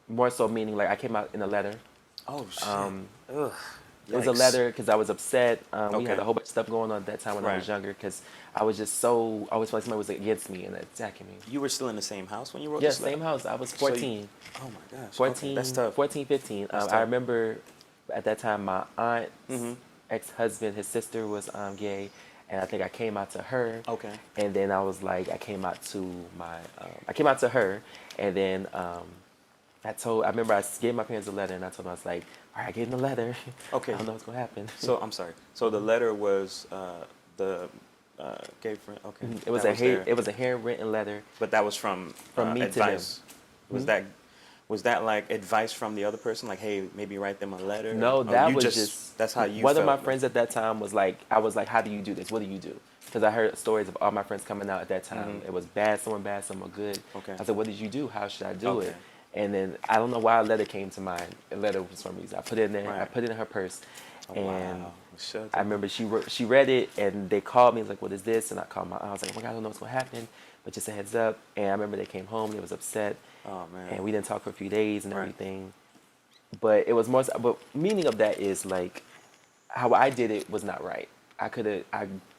Speaker 2: More so meaning like I came out in a letter.
Speaker 1: Oh shit. Ugh.
Speaker 2: It was a
Speaker 1: Yikes.
Speaker 2: letter because I was upset. We
Speaker 1: Okay.
Speaker 2: had a whole bunch of stuff going on at that time when I was
Speaker 1: Right.
Speaker 2: younger, because I was just so, I always felt like somebody was against me and attacking me.
Speaker 1: You were still in the same house when you wrote
Speaker 2: Yes,
Speaker 1: this letter?
Speaker 2: same house. I was
Speaker 1: So you-
Speaker 2: 14.
Speaker 1: Oh my gosh.
Speaker 2: 14,
Speaker 1: Okay, that's tough.
Speaker 2: 14, 15.
Speaker 1: That's
Speaker 2: I
Speaker 1: tough.
Speaker 2: remember at that time my aunt's ex-husband, his sister was gay, and I think I came out to her.
Speaker 1: Okay.
Speaker 2: And then I was like, I came out to her, and then I remember I gave my parents a letter, and I told them, I was like, all right, I gave them the letter.
Speaker 1: Okay.
Speaker 2: I don't know what's gonna happen.
Speaker 1: So I'm sorry. So the letter was the gay friend. Okay.
Speaker 2: It was
Speaker 1: that there.
Speaker 2: it was a handwritten letter.
Speaker 1: But that was from
Speaker 2: From me to
Speaker 1: advice.
Speaker 2: them.
Speaker 1: Was that like advice from the other person? Like, hey, maybe write them a letter.
Speaker 2: No,
Speaker 1: Or
Speaker 2: that
Speaker 1: you
Speaker 2: was just
Speaker 1: that's how you.
Speaker 2: One of
Speaker 1: felt,
Speaker 2: my
Speaker 1: like-
Speaker 2: friends at that time was like, I was like, how do you do this? What do you do? Because I heard stories of all my friends coming out at that time. It was bad, some were good.
Speaker 1: Okay.
Speaker 2: I said, what did you do? How should I do
Speaker 1: Okay.
Speaker 2: it? And then I don't know why a letter came to mind. A letter for some reason. I put it in there.
Speaker 1: Right.
Speaker 2: I put it in her purse.
Speaker 1: Oh,
Speaker 2: And
Speaker 1: wow. Shut
Speaker 2: I
Speaker 1: up.
Speaker 2: remember she read it, and they called me like, what is this? And I called I was like, oh my God, I don't know what's gonna happen, but just a heads up. And I remember they came home. They was upset.
Speaker 1: Oh man.
Speaker 2: And we didn't talk for a few days and
Speaker 1: Right.
Speaker 2: everything. But it was more. But meaning of that is like, how I did it was not right. I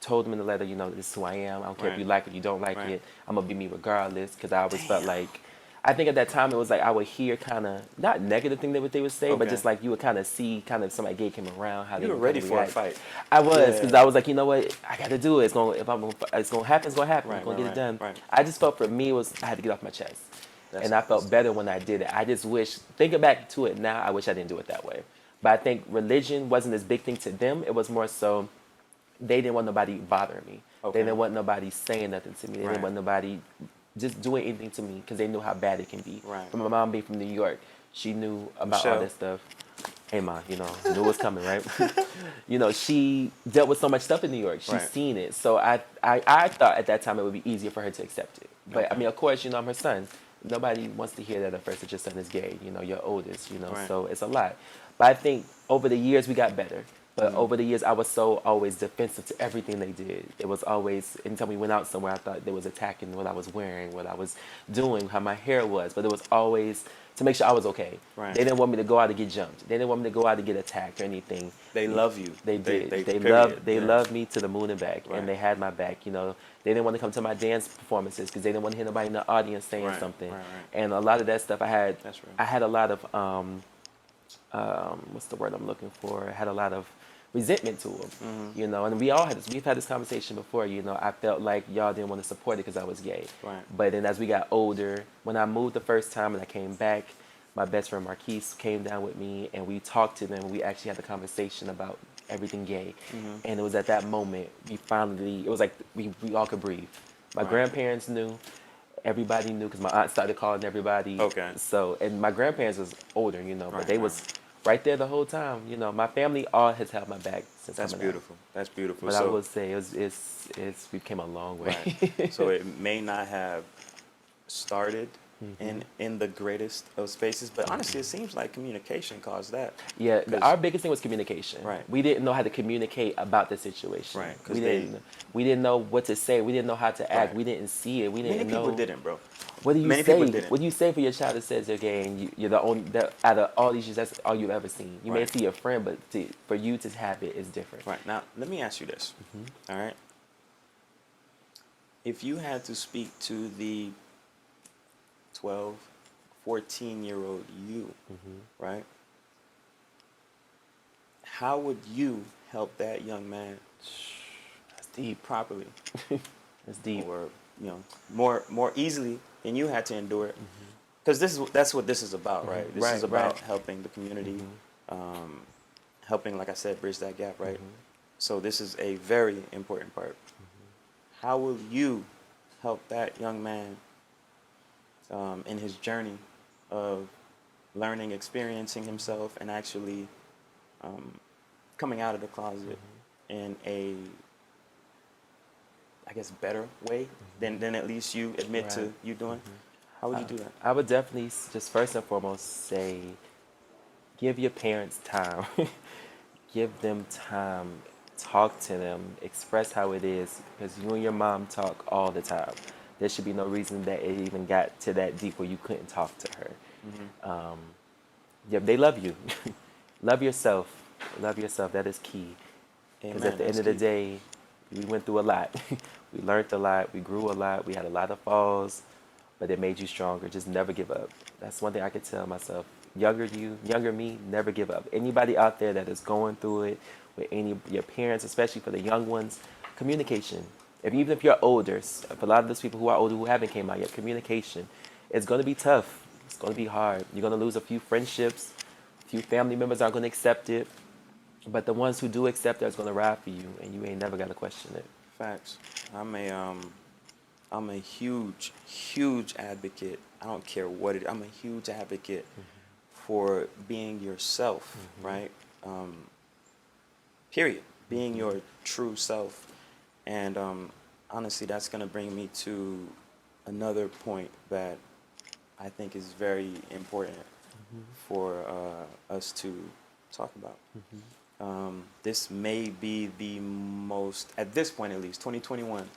Speaker 2: told them in the letter, you know, this is who I am. I don't care if
Speaker 1: Right.
Speaker 2: you like it, you don't like
Speaker 1: Right.
Speaker 2: it. I'm gonna be me regardless. Because I always felt
Speaker 1: Damn.
Speaker 2: like, I think at that time it was like I would hear kind of not negative thing that what they would say, but
Speaker 1: Okay.
Speaker 2: just like you would kind of see kind of somebody gay came around, how they
Speaker 1: You were
Speaker 2: would
Speaker 1: ready
Speaker 2: kinda
Speaker 1: for a
Speaker 2: react.
Speaker 1: fight.
Speaker 2: I was,
Speaker 1: Yeah.
Speaker 2: because I was like, you know what, I got to do it. It's gonna happen. It's gonna happen.
Speaker 1: Right,
Speaker 2: I'm gonna
Speaker 1: right,
Speaker 2: get it done.
Speaker 1: right.
Speaker 2: I just felt for me I had to get off my chest.
Speaker 1: That's-
Speaker 2: And I felt better when I did it. I just wish, thinking back to it now, I wish I didn't do it that way. But I think religion wasn't this big thing to them. It was more so they didn't want nobody bothering me.
Speaker 1: Okay.
Speaker 2: They didn't want nobody saying nothing to me. They
Speaker 1: Right.
Speaker 2: didn't want nobody just doing anything to me because they knew how bad it can be.
Speaker 1: Right.
Speaker 2: But my mom being from New York, she knew about all
Speaker 1: Michelle.
Speaker 2: that stuff. Hey, Ma, you know, knew what's coming, right? You know, she dealt with so much stuff in New York. She's
Speaker 1: Right.
Speaker 2: seen it. So I thought at that time it would be easier for her to accept it. But I
Speaker 1: Okay.
Speaker 2: mean, of course, you know, I'm her son. Nobody wants to hear that at first that your son is gay. You know, your oldest. You know,
Speaker 1: Right.
Speaker 2: so it's a lot. But I think over the years we got better. But over the years, I was so always defensive to everything they did. It was always, anytime we went out somewhere, I thought they was attacking what I was wearing, what I was doing, how my hair was. But it was always to make sure I was okay.
Speaker 1: Right.
Speaker 2: They didn't want me to go out and get jumped. They didn't want me to go out and get attacked or anything.
Speaker 1: They love you.
Speaker 2: They did. They
Speaker 1: period.
Speaker 2: loved me to the moon and back,
Speaker 1: Right.
Speaker 2: and they had my back. You know, they didn't want to come to my dance performances because they didn't want to hear nobody in the audience saying
Speaker 1: Right,
Speaker 2: something.
Speaker 1: right, right.
Speaker 2: And a lot of that stuff,
Speaker 1: That's right.
Speaker 2: I had a lot of what's the word I'm looking for? I had a lot of resentment to them,
Speaker 1: Mm-hmm.
Speaker 2: you know. And we all had this. We've had this conversation before, you know. I felt like y'all didn't want to support it because I was gay.
Speaker 1: Right.
Speaker 2: But then as we got older, when I moved the first time and I came back, my best friend Marquise came down with me and we talked to them. And we actually had a conversation about everything gay.
Speaker 1: Mm-hmm.
Speaker 2: And it was at that moment we finally. It was like we all could breathe. My
Speaker 1: Right.
Speaker 2: grandparents knew. Everybody knew because my aunt started calling everybody.
Speaker 1: Okay.
Speaker 2: So, and my grandparents was older, you know, but
Speaker 1: Right,
Speaker 2: they
Speaker 1: right.
Speaker 2: was right there the whole time. You know, my family all has held my back since
Speaker 1: That's
Speaker 2: coming out.
Speaker 1: beautiful. That's beautiful.
Speaker 2: But I
Speaker 1: So,
Speaker 2: would say we came a long way.
Speaker 1: right. So it may not have started in the greatest of spaces, but honestly, it seems like communication caused that.
Speaker 2: Yeah,
Speaker 1: 'Cause-
Speaker 2: our biggest thing was communication.
Speaker 1: Right.
Speaker 2: We didn't know how to communicate about the situation.
Speaker 1: Right, 'cause
Speaker 2: We didn't know what to say. We didn't know how to act.
Speaker 1: Right.
Speaker 2: We didn't see it. We didn't
Speaker 1: Many
Speaker 2: know.
Speaker 1: people didn't, bro.
Speaker 2: What do you
Speaker 1: Many
Speaker 2: say?
Speaker 1: people didn't.
Speaker 2: What do you say for your child that says they're gay and you're the only that out of all these years that's all you've ever seen? You may
Speaker 1: Right.
Speaker 2: see a friend, but for you to have it is different.
Speaker 1: Right. Now, let me ask you this. All right. If you had to speak to the 12, 14-year-old you, right? How would you help that young man
Speaker 2: That's deep.
Speaker 1: properly,
Speaker 2: That's deep.
Speaker 1: or more easily than you had to endure it? Because that's what this is about, right? This
Speaker 2: Right,
Speaker 1: is about
Speaker 2: right.
Speaker 1: helping the community, helping, like I said, bridge that gap, right? So this is a very important part. How will you help that young man in his journey of learning, experiencing himself, and actually coming out of the closet in a, I guess, better way than at least you admit to
Speaker 2: Right.
Speaker 1: you doing? How would you do that?
Speaker 2: I would definitely just first and foremost say, give your parents time. Give them time. Talk to them. Express how it is because you and your mom talk all the time. There should be no reason that it even got to that deep where you couldn't talk to her. Yeah, they love you. Love yourself. Love yourself. That is key. Because
Speaker 1: Amen.
Speaker 2: at the end
Speaker 1: That's
Speaker 2: of the
Speaker 1: key.
Speaker 2: day, we went through a lot. We learned a lot. We grew a lot. We had a lot of falls, but it made you stronger. Just never give up. That's one thing I could tell myself. Younger me, never give up. Anybody out there that is going through it with your parents, especially for the young ones, communication. Even if you're older, for a lot of those people who are older who haven't came out yet, communication. It's going to be tough. It's going to be hard. You're going to lose a few friendships. A few family members aren't going to accept it. But the ones who do accept it is going to ride for you, and you ain't never got to question it.
Speaker 1: Facts. I'm a huge advocate. I don't care what it is. I'm a huge advocate for being yourself, right? Period. Being your true self. And honestly, that's going to bring me to another point that I think is very important for us to talk about. This may be the most, at this point at least, 2021,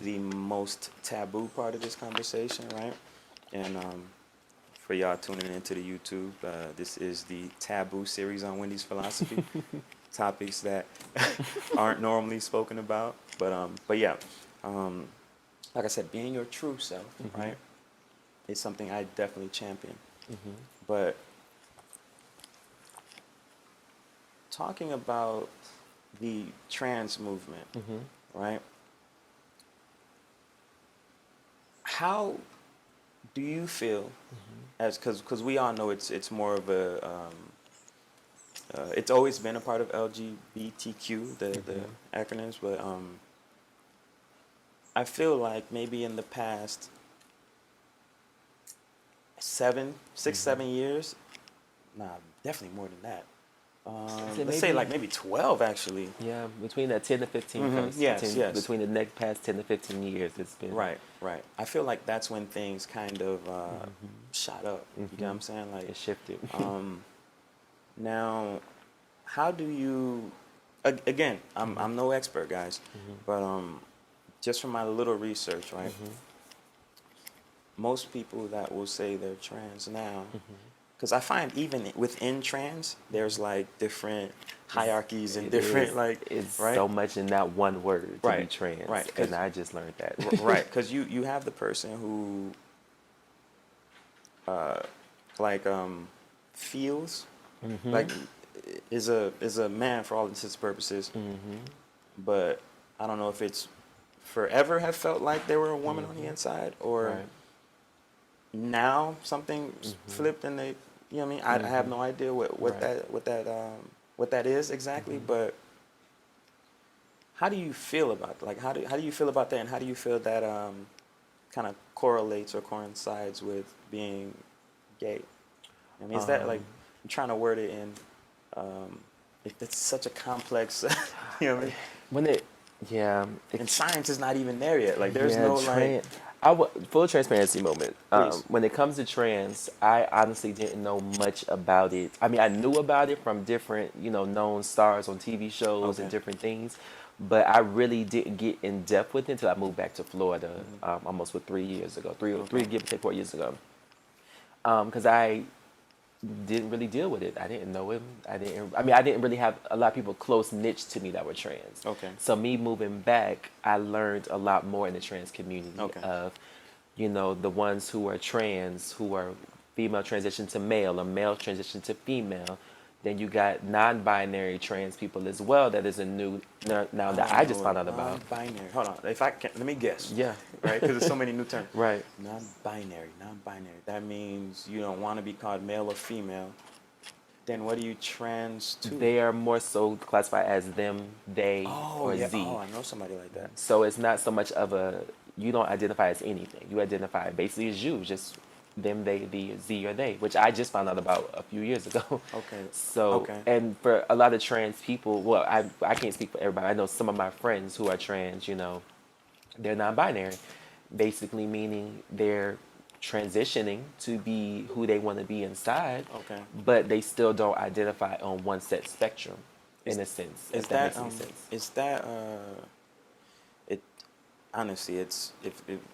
Speaker 1: the most taboo part of this conversation, right? And for y'all tuning into the YouTube, this is the Taboo series on Wendy's philosophy. Topics that aren't normally spoken about, but yeah, like I said, being your true self, right, is something I definitely champion. But talking about the trans movement, right? How do you feel, as because we all know it's more of a it's always been a part of LGBTQ, the acronyms, but I feel like maybe in the past 6, 7 years, nah, definitely more than that. Let's say like maybe 12 actually.
Speaker 2: Yeah, between that 10 to 15 first.
Speaker 1: Yes, yes.
Speaker 2: Between the next past 10 to 15 years, it's been.
Speaker 1: Right. I feel like that's when things kind of shot up. You know what I'm saying? Like
Speaker 2: It shifted.
Speaker 1: Now, how do you again, I'm no expert, guys, but just from my little research, right? Most people that will say they're trans now, because I find even within trans, there's like different hierarchies and different
Speaker 2: It's
Speaker 1: right,
Speaker 2: so much in that one word to be
Speaker 1: right,
Speaker 2: trans,
Speaker 1: right,
Speaker 2: and I just learned that.
Speaker 1: right, because you have the person who like feels like is a man for all intents and purposes, but I don't know if it's forever have felt like they were a woman on the inside, or
Speaker 2: Right.
Speaker 1: now something flipped and they, you know what I mean? I have no idea what
Speaker 2: Right.
Speaker 1: what that is exactly, but how do you feel about like how do you feel about that, and how do you feel that kind of correlates or coincides with being gay? I mean, is that like, I'm trying to word it in it's such a complex you know what I mean?
Speaker 2: When it, yeah,
Speaker 1: And science is not even there yet. Like there's
Speaker 2: yeah,
Speaker 1: no like,
Speaker 2: full transparency moment.
Speaker 1: Please.
Speaker 2: When it comes to trans, I honestly didn't know much about it. I mean, I knew about it from different, known stars on TV shows and
Speaker 1: Okay.
Speaker 2: different things, but I really didn't get in depth with it until I moved back to Florida, almost 3 years ago, three, give or take 4 years ago. Because I didn't really deal with it. I didn't know him. I didn't really have a lot of people close niche to me that were trans.
Speaker 1: Okay.
Speaker 2: So me moving back, I learned a lot more in the trans community
Speaker 1: Okay.
Speaker 2: of, the ones who are trans, who are female transition to male or male transition to female. Then you got non-binary trans people as well. That is a new now that I just found out about.
Speaker 1: Non-binary. Hold on. If I can, let me guess.
Speaker 2: Yeah.
Speaker 1: Right? Because there's so many new terms.
Speaker 2: Right.
Speaker 1: Non-binary. Non-binary. That means you don't want to be called male or female. Then what are you trans to?
Speaker 2: They are more so classified as them, they, or
Speaker 1: yeah.
Speaker 2: Z.
Speaker 1: Oh, I know somebody like that.
Speaker 2: So it's not so much of you don't identify as anything. You identify basically as you, just them, they, the Z, or they, which I just found out about a few years ago.
Speaker 1: Okay.
Speaker 2: So,
Speaker 1: Okay.
Speaker 2: and for a lot of trans people, well, I can't speak for everybody. I know some of my friends who are trans, they're non-binary, basically meaning they're transitioning to be who they want to be inside,
Speaker 1: Okay.
Speaker 2: but they still don't identify on one set spectrum, in a sense,
Speaker 1: Is
Speaker 2: if that
Speaker 1: that
Speaker 2: makes any sense.
Speaker 1: is that it honestly, if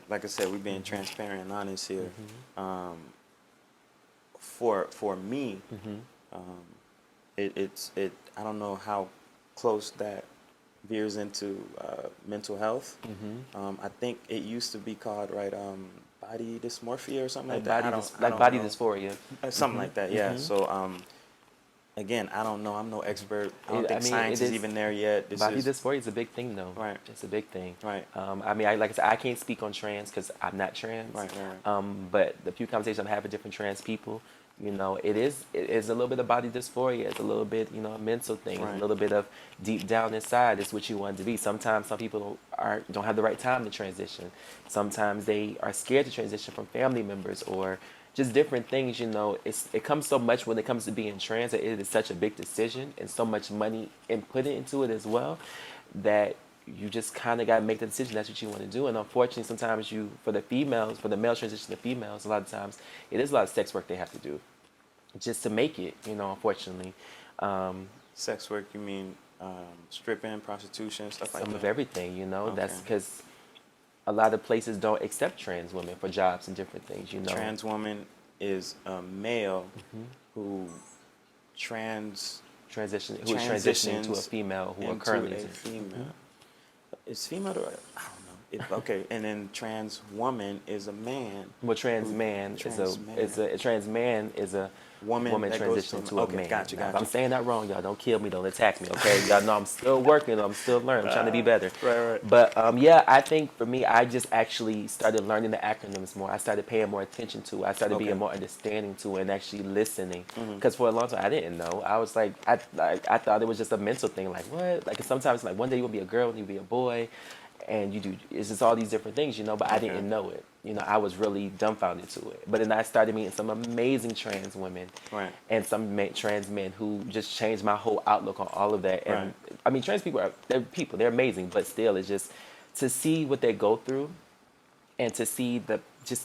Speaker 1: like I said, we're being transparent and honest here. For me, it's I don't know how close that veers into mental health. I think it used to be called body dysmorphia or something like that. I don't
Speaker 2: Body
Speaker 1: know.
Speaker 2: dysphoria.
Speaker 1: Something like that. Yeah. So again, I don't know. I'm no expert. I don't think science is even there yet.
Speaker 2: Body dysphoria is a big thing, though.
Speaker 1: Right.
Speaker 2: It's a big thing.
Speaker 1: Right.
Speaker 2: Like I said, I can't speak on trans because I'm not trans.
Speaker 1: Right.
Speaker 2: But the few conversations I'm having with different trans people, it is a little bit of body dysphoria. It's a little bit, a mental thing.
Speaker 1: Right.
Speaker 2: It's a little bit of deep down inside. It's what you want to be. Sometimes some people don't have the right time to transition. Sometimes they are scared to transition from family members or just different things. It comes so much when it comes to being trans that it is such a big decision and so much money input into it as well that you just kind of got to make the decision that's what you want to do. And unfortunately, sometimes for the male transition to females, a lot of times it is a lot of sex work they have to do just to make it, unfortunately.
Speaker 1: Sex work, you mean stripping, prostitution, stuff like that?
Speaker 2: Some of everything,
Speaker 1: Okay.
Speaker 2: That's because a lot of places don't accept trans women for jobs and different things,
Speaker 1: Trans woman is a male who is
Speaker 2: transitioning to a female who are currently
Speaker 1: a female. Is female or I don't know. Okay, and then trans woman is a man.
Speaker 2: Well, trans man is a woman
Speaker 1: that goes
Speaker 2: transitioning to a man.
Speaker 1: Gotcha.
Speaker 2: Now, if I'm saying that wrong, y'all don't kill me, don't attack me, okay? Y'all know I'm still working, I'm still learning, I'm trying to be better.
Speaker 1: Right.
Speaker 2: But yeah, I think for me, I just actually started learning the acronyms more. I started paying more attention to it. I started being more understanding to it and actually listening. Because for a long time, I didn't know. I was like, I thought it was just a mental thing. Like, what? Like, sometimes, like, one day you'll be a girl and you'll be a boy. And it's just all these different things, but I didn't know it. I was really dumbfounded to it. But then I started meeting some amazing trans women and some trans men who just changed my whole outlook on all of that. And I mean, trans people they're amazing, but still, it's just to see what they go through and to see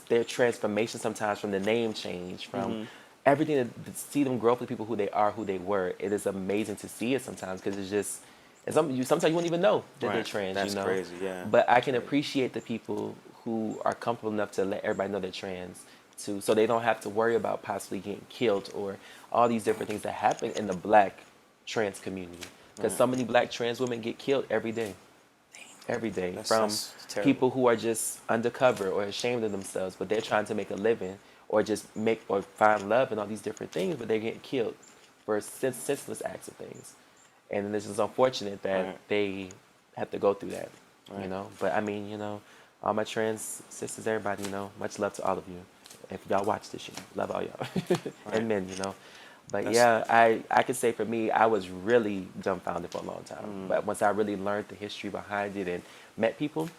Speaker 2: their transformation sometimes from the name change, from everything, to see them grow up with people who they are, who they were. It is amazing to see it sometimes because it's just, And sometimes you won't even know that they're
Speaker 1: Right.
Speaker 2: trans.
Speaker 1: That's
Speaker 2: you know,
Speaker 1: crazy. Yeah.
Speaker 2: but I can appreciate the people who are comfortable enough to let everybody know they're trans, too, so they don't have to worry about possibly getting killed or all these different things that happen in the Black trans community. Because
Speaker 1: Right.
Speaker 2: so many Black trans women get killed every day from
Speaker 1: That's terrible.
Speaker 2: people who are just undercover or ashamed of themselves, but they're trying to make a living or just make or find love and all these different things, but they're getting killed for senseless acts of things. And it's just unfortunate that
Speaker 1: Right.
Speaker 2: they have to go through that,
Speaker 1: Right.
Speaker 2: But I mean, all my trans sisters, everybody, much love to all of you. If y'all watch this shit, love all y'all
Speaker 1: Right.
Speaker 2: and men, But
Speaker 1: That's
Speaker 2: yeah, I could say for me, I was really dumbfounded for a long time.
Speaker 1: Mm.
Speaker 2: But once I really learned the history behind it and met people,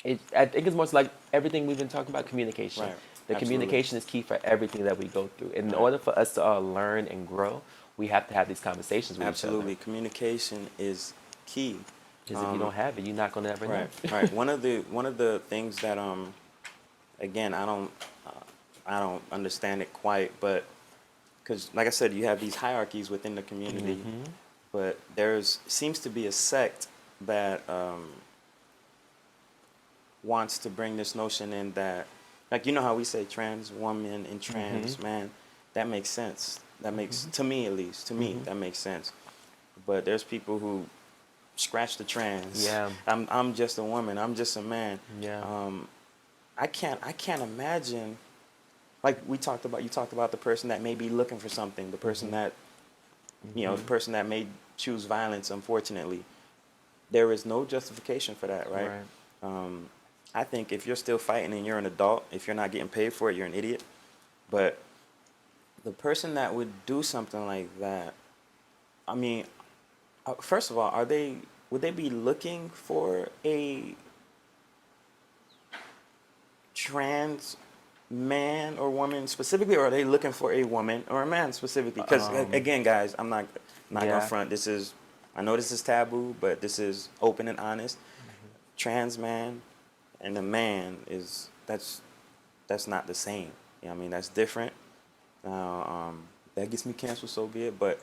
Speaker 2: I think it's more like everything we've been talking about, communication.
Speaker 1: Right.
Speaker 2: The
Speaker 1: Absolutely.
Speaker 2: communication is key for everything that we go through. In
Speaker 1: Right.
Speaker 2: order for us to all learn and grow, we have to have these conversations with
Speaker 1: Absolutely.
Speaker 2: each other.
Speaker 1: Communication is key.
Speaker 2: Because if you don't have it, you're not going to ever know.
Speaker 1: Right. Right. One of the things that again I don't understand it quite, but because like I said, you have these hierarchies within the community,
Speaker 2: Mhm.
Speaker 1: but there's seems to be a sect that wants to bring this notion in that, like, how we say trans woman and trans man, that makes sense. That makes, to me at least, that makes sense. But there's people who scratch the trans.
Speaker 2: Yeah.
Speaker 1: I'm just a woman. I'm just a man.
Speaker 2: Yeah.
Speaker 1: I can't imagine. Like you talked about the person that may be looking for something, the person that, the person that may choose violence. Unfortunately, there is no justification for that, right? I think if you're still fighting and you're an adult, if you're not getting paid for it, you're an idiot. But the person that would do something like that, I mean, first of all, would they be looking for a trans man or woman specifically, or are they looking for a woman or a man specifically? Because again, guys, I'm not
Speaker 2: Yeah.
Speaker 1: gonna front. I know this is taboo, but this is open and honest. Trans man and a man that's not the same. You know what I mean? That's different. That gets me canceled, so be it. But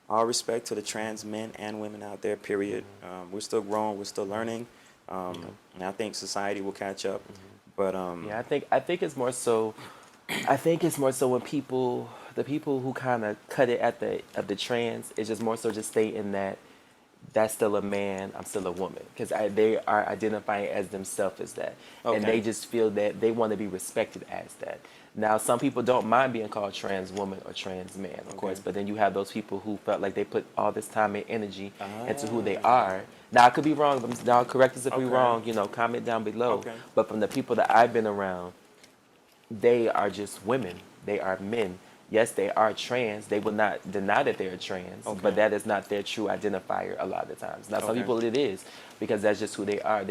Speaker 1: all respect to the trans men and women out there, period. We're still growing, we're still learning. And I think society will catch up. But
Speaker 2: Yeah, I think it's more so. I think it's more so when the people who kind of cut it at the trans, it's just more so just stating that that's still a man, I'm still a woman, because they are identifying as themselves as that, and
Speaker 1: Okay.
Speaker 2: they just feel that they want to be respected as that. Now, some people don't mind being called trans woman or trans man, of course, but then you have those people who felt like they put all this time and energy into who they are. Now, I could be wrong. Now, correct us if we're
Speaker 1: Okay.
Speaker 2: wrong. Comment down below.
Speaker 1: Okay.
Speaker 2: But from the people that I've been around, they are just women. They are men. Yes, they are trans. They will not deny that they are trans,
Speaker 1: Okay.
Speaker 2: but that is not their true identifier a lot of the times. Now, some
Speaker 1: Okay.
Speaker 2: people it is, because that's just who they are.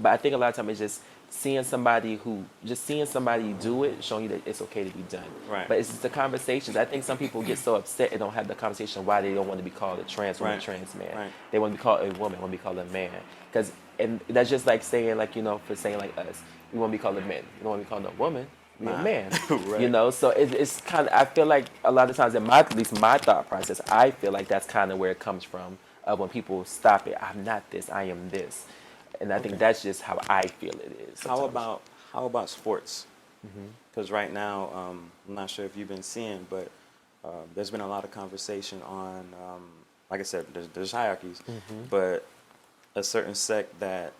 Speaker 2: But I think a lot of times it's just seeing somebody do it, showing you that it's okay to be done.
Speaker 1: Right.
Speaker 2: But it's just the conversations. I think some people get so upset and don't have the conversation why they don't want to be called a trans woman,
Speaker 1: Right.
Speaker 2: trans man.
Speaker 1: Right.
Speaker 2: They want to be called a woman, want to be called a man. And that's just like saying, like, for saying like us, we want to be called a man. You don't want to be called a woman. Be a
Speaker 1: Nah.
Speaker 2: man,
Speaker 1: Right.
Speaker 2: So it's kind of. I feel like a lot of times, at least my thought process, I feel like that's kind of where it comes from. When people stop it, I'm not this, I am this, and I think
Speaker 1: Okay.
Speaker 2: that's just how I feel it is.
Speaker 1: How
Speaker 2: sometimes.
Speaker 1: about sports? Because right now, I'm not sure if you've been seeing, but there's been a lot of conversation on, like I said, there's hierarchies, but a certain sect that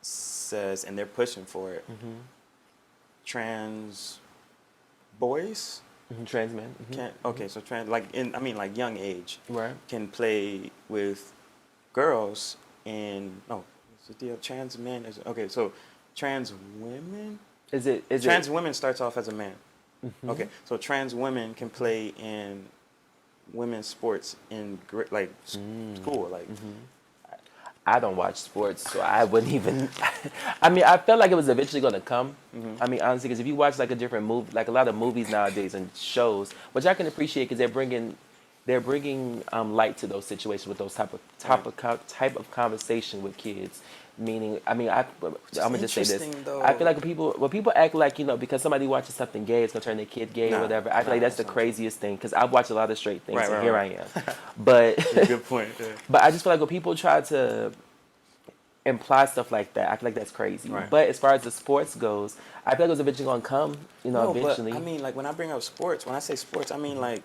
Speaker 1: says, and they're pushing for it, trans boys
Speaker 2: Trans men?
Speaker 1: can okay, so trans like like young age
Speaker 2: Right.
Speaker 1: can play with girls in is it the trans men is okay, so trans women
Speaker 2: Is it?
Speaker 1: trans women starts off as a man. Okay, so trans women can play in women's sports in school, like
Speaker 2: I don't watch sports, so I wouldn't even. I mean, I felt like it was eventually going to come. I mean, honestly, because if you watch like a different movie, like a lot of movies nowadays and shows, which I can appreciate because they're bringing they're bringing light to those situations with those type of conversation with kids. Meaning, I mean, I'm gonna just say this.
Speaker 1: Interesting, though.
Speaker 2: I feel like when people act like, because somebody watches something gay, it's gonna turn their kid gay or
Speaker 1: Nah,
Speaker 2: whatever. I feel like that's the
Speaker 1: that's not true.
Speaker 2: craziest thing because I've watched a lot of straight things,
Speaker 1: Right,
Speaker 2: and
Speaker 1: right,
Speaker 2: here
Speaker 1: right.
Speaker 2: I am. But
Speaker 1: Good point. Yeah.
Speaker 2: but I just feel like when people try to imply stuff like that, I feel like that's crazy.
Speaker 1: Right.
Speaker 2: But as far as the sports goes, I feel like it's eventually gonna come.
Speaker 1: No,
Speaker 2: Eventually.
Speaker 1: but I mean, like when I bring up sports, when I say sports, I mean like,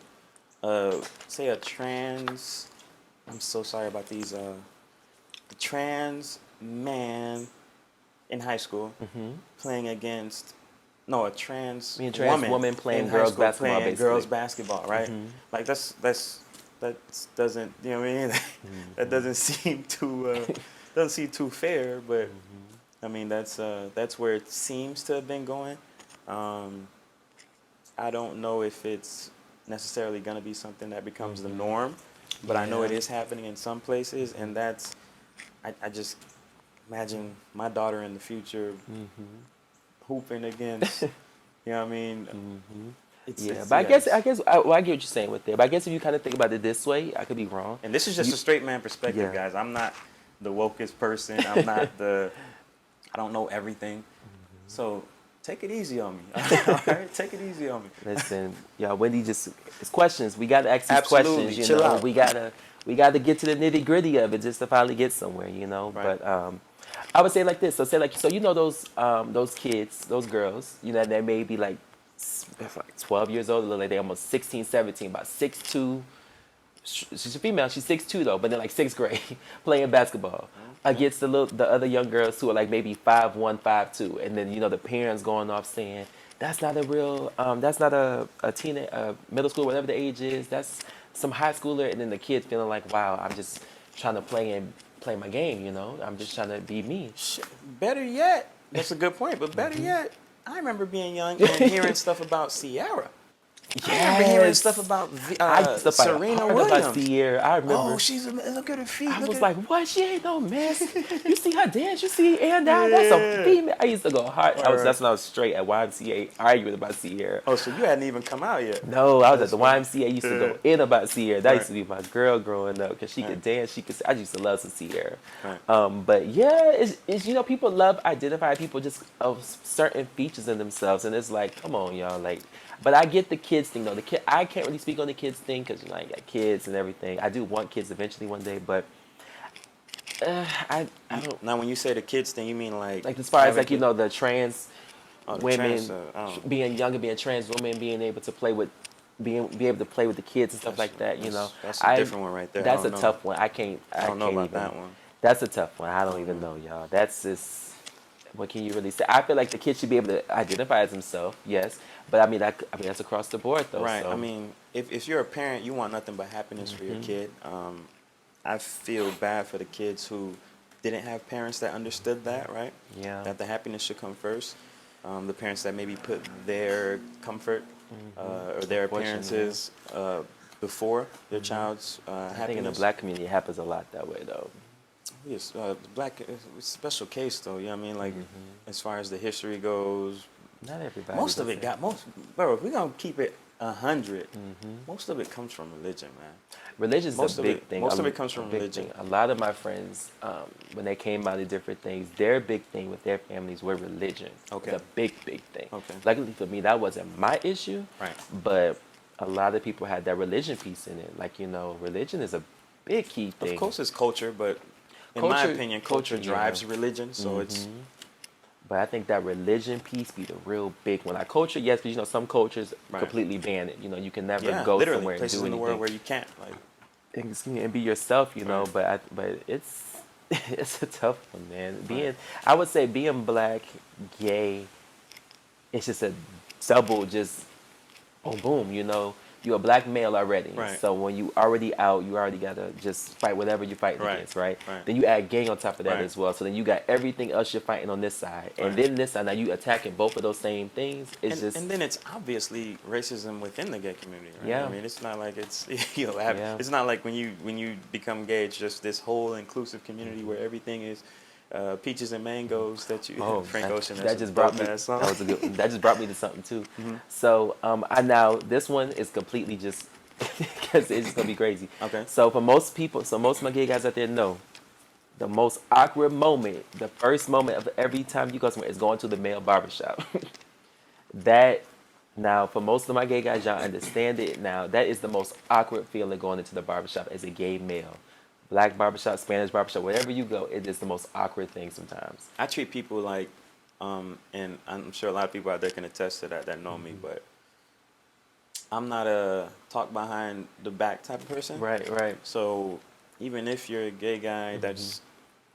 Speaker 1: say a trans. I'm so sorry about these. A trans man in high school playing against. No, a trans,
Speaker 2: Me and trans woman playing
Speaker 1: in high
Speaker 2: girls
Speaker 1: school
Speaker 2: basketball,
Speaker 1: playing
Speaker 2: basically.
Speaker 1: girls basketball, right? Like that doesn't, you know what I mean? That doesn't seem too fair, but I mean that's where it seems to have been going. I don't know if it's necessarily going to be something that becomes the norm, but I know it
Speaker 2: Yeah.
Speaker 1: is happening in some places, and that's I just imagine my daughter in the future hooping against, you know what I mean?
Speaker 2: Yeah, but I guess I get what you're saying with it. But I guess if you kind of think about it this way, I could be wrong.
Speaker 1: And this is just a straight man perspective,
Speaker 2: Yeah.
Speaker 1: guys. I'm not the wokest person. I'm not I don't know everything. So take it easy on me. All right, take it easy on me.
Speaker 2: Listen, Wendy, it's questions. We got to ask these
Speaker 1: Absolutely.
Speaker 2: questions.
Speaker 1: Chill out.
Speaker 2: We gotta get to the nitty gritty of it just to finally get somewhere.
Speaker 1: Right.
Speaker 2: But I would say like this. So those kids, those girls, they may be like 12 years old, like they almost 16, 17, about 6'2". She's a female. She's 6'2" though, but then like sixth grade, playing basketball against the other young girls who are like maybe 5'1", 5'2", and then the parents going off saying that's not a real, that's not a teenage, middle school, whatever the age is. That's some high schooler, and then the kid feeling like, wow, I'm just trying to play my game. I'm just trying to be me.
Speaker 1: Better yet, that's a good point. But better yet, I remember being young and hearing stuff about Sierra. I remember hearing stuff about
Speaker 2: I used to fight
Speaker 1: Serena
Speaker 2: hard
Speaker 1: Williams.
Speaker 2: about Sierra. I remember.
Speaker 1: Oh, look at her feet.
Speaker 2: I
Speaker 1: look
Speaker 2: was
Speaker 1: at
Speaker 2: like, what? She ain't no mess. You see her dance? You see and now that's a female. I used to go hard. That's when I was straight at YMCA arguing about Sierra.
Speaker 1: Oh, so you hadn't even come out yet.
Speaker 2: No, I was at the YMCA. Used to go in about Sierra. That
Speaker 1: Right.
Speaker 2: used to be my girl growing up because she could dance. I used to love some Sierra.
Speaker 1: Right.
Speaker 2: But yeah, it's people love identifying people just of certain features in themselves, and it's like, come on, y'all, like. But I get the kids thing though. I can't really speak on the kids thing because I got kids and everything. I do want kids eventually one day, but I don't.
Speaker 1: Now, when you say the kids thing, you mean like
Speaker 2: Like as far as
Speaker 1: having
Speaker 2: like
Speaker 1: kids-
Speaker 2: the trans
Speaker 1: the
Speaker 2: women
Speaker 1: trans,
Speaker 2: being younger, being trans women, being able to play with, be able to play with the kids and stuff like that.
Speaker 1: That's a different one right there.
Speaker 2: That's
Speaker 1: I
Speaker 2: a
Speaker 1: don't know.
Speaker 2: tough one. I
Speaker 1: don't know
Speaker 2: can't
Speaker 1: about
Speaker 2: even,
Speaker 1: that one.
Speaker 2: That's a tough one. I don't even know, y'all. That's just. What can you really say? I feel like the kid should be able to identify as himself, yes. But I mean that's across the board, though.
Speaker 1: Right.
Speaker 2: So.
Speaker 1: I mean, if you're a parent, you want nothing but happiness for your kid. I feel bad for the kids who didn't have parents that understood that, right?
Speaker 2: Yeah.
Speaker 1: That the happiness should come first. The parents that maybe put their comfort or their appearances before their child's happiness.
Speaker 2: I think in the black community it happens a lot that way, though.
Speaker 1: Yes, black it's a special case though. You know what I mean? Like as far as the history goes,
Speaker 2: Not everybody.
Speaker 1: most of it bro. If we're gonna keep it 100, most of it comes from religion, man.
Speaker 2: Religion's
Speaker 1: Most
Speaker 2: a
Speaker 1: of
Speaker 2: big
Speaker 1: it-
Speaker 2: thing.
Speaker 1: most
Speaker 2: a-
Speaker 1: of it comes
Speaker 2: a
Speaker 1: from
Speaker 2: big
Speaker 1: religion.
Speaker 2: thing. A lot of my friends, when they came out of different things, their big thing with their families were religion.
Speaker 1: Okay.
Speaker 2: It's a big thing.
Speaker 1: Okay.
Speaker 2: Luckily for me, that wasn't my issue.
Speaker 1: Right.
Speaker 2: But a lot of people had that religion piece in it. Like, religion is a big key thing.
Speaker 1: Of course, it's culture, but in my
Speaker 2: Culture-
Speaker 1: opinion,
Speaker 2: culture,
Speaker 1: culture drives religion. So it's
Speaker 2: But I think that religion piece be the real big one. Like culture, yes, but some cultures
Speaker 1: Right.
Speaker 2: completely ban it. You can never
Speaker 1: yeah,
Speaker 2: go
Speaker 1: literally
Speaker 2: somewhere and
Speaker 1: places
Speaker 2: do
Speaker 1: in the
Speaker 2: anything.
Speaker 1: world where you can't like.
Speaker 2: And be yourself,
Speaker 1: Right.
Speaker 2: But it's it's a tough one, man. I would say being black, gay, it's just a double, just boom, boom. You're a black male already,
Speaker 1: Right.
Speaker 2: so when you already out, you already gotta just fight whatever you're fighting
Speaker 1: Right.
Speaker 2: against, right?
Speaker 1: Right.
Speaker 2: Then you add gang on top of that
Speaker 1: Right.
Speaker 2: as well, so then you got everything else you're fighting on this side, and
Speaker 1: Right.
Speaker 2: then this side, now you attacking both of those same things. It's just
Speaker 1: And then it's obviously racism within the gay community, right?
Speaker 2: Yeah.
Speaker 1: I mean, it's not like it's
Speaker 2: Yeah.
Speaker 1: it's not like when you become gay, it's just this whole inclusive community where everything is peaches and mangoes that you Frank Ocean.
Speaker 2: that
Speaker 1: that's
Speaker 2: just
Speaker 1: a
Speaker 2: brought me.
Speaker 1: dope-ass song.
Speaker 2: That was a good. That just brought me to something too. So I now this one is completely just because it's just gonna be crazy.
Speaker 1: Okay.
Speaker 2: So for most people, so most of my gay guys out there know, the most awkward moment, the first moment of every time you go somewhere is going to the male barbershop. That now for most of my gay guys, y'all understand it now. That is the most awkward feeling going into the barbershop as a gay male. Black barbershop, Spanish barbershop, wherever you go, it is the most awkward thing sometimes.
Speaker 1: I treat people like, and I'm sure a lot of people out there can attest to that know me, but I'm not a talk behind the back type of person.
Speaker 2: Right, right.
Speaker 1: So even if you're a gay guy that's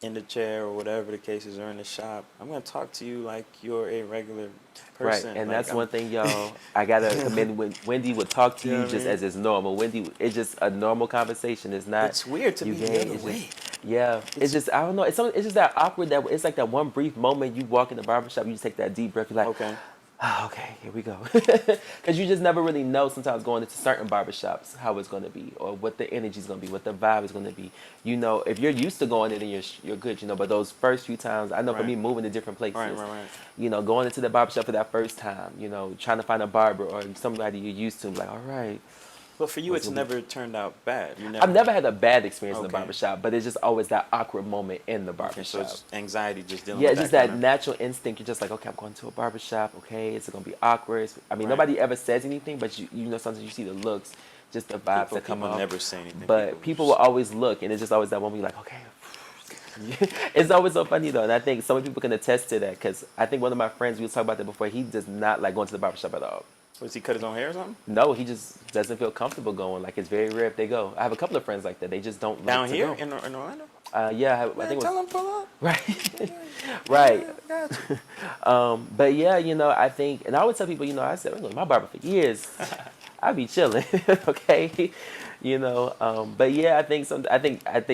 Speaker 1: in the chair or whatever the case is, or in the shop, I'm gonna talk to you like you're a regular person.
Speaker 2: Right, and
Speaker 1: like,
Speaker 2: that's one thing, y'all. I gotta commend when Wendy would talk to
Speaker 1: You know
Speaker 2: you
Speaker 1: what I
Speaker 2: just
Speaker 1: mean?
Speaker 2: as it's normal. Wendy, it's just a normal conversation. It's not.
Speaker 1: It's weird to
Speaker 2: you
Speaker 1: be
Speaker 2: gay,
Speaker 1: the other
Speaker 2: it's
Speaker 1: way.
Speaker 2: just- yeah, it's just I don't know. It's just that awkward that it's like that one brief moment you walk in the barbershop, you just take that deep breath. You're like,
Speaker 1: Okay.
Speaker 2: oh, okay, here we go. Because you just never really know sometimes going into certain barbershops how it's going to be or what the energy is going to be, what the vibe is going to be. You know, if you're used to going in and you're good, you know, but those first few times, I know for
Speaker 1: Right.
Speaker 2: me moving to different places,
Speaker 1: Right.
Speaker 2: you know, going into the barbershop for that first time, you know, trying to find a barber or somebody you're used to, like, all right.
Speaker 1: But for you,
Speaker 2: What's
Speaker 1: it's
Speaker 2: gonna
Speaker 1: never turned out bad. You
Speaker 2: I've never had a bad experience in the
Speaker 1: Okay.
Speaker 2: barbershop, but it's just always that awkward moment in the
Speaker 1: Okay,
Speaker 2: barbershop.
Speaker 1: so it's anxiety just dealing
Speaker 2: Yeah,
Speaker 1: with
Speaker 2: it's just
Speaker 1: that
Speaker 2: that natural instinct. You're just like, okay, I'm going to a barbershop. Okay, it's gonna be awkward. I mean,
Speaker 1: Right.
Speaker 2: nobody ever says anything, but you know, sometimes you see the looks, just the vibes that come
Speaker 1: people
Speaker 2: off.
Speaker 1: never say anything.
Speaker 2: But people will always look, and it's just always that one where you're like, okay. It's always so funny though, and I think some people can attest to that because I think one of my friends, we was talking about that before. He does not like going to the barbershop at all.
Speaker 1: Was he cut his own hair or something?
Speaker 2: No, he just doesn't feel comfortable going. Like it's very rare if they go. I have a couple of friends like that. They just don't like
Speaker 1: Down
Speaker 2: to
Speaker 1: here
Speaker 2: go.
Speaker 1: in Orlando?
Speaker 2: Yeah, I
Speaker 1: Man,
Speaker 2: think it was
Speaker 1: tell him pull up.
Speaker 2: right. Right.
Speaker 1: Yeah, got you.
Speaker 2: But yeah, you know, I think, and I would tell people, you know, I said, I've been going to my barber for years. I be chilling, okay, you know. But yeah, I think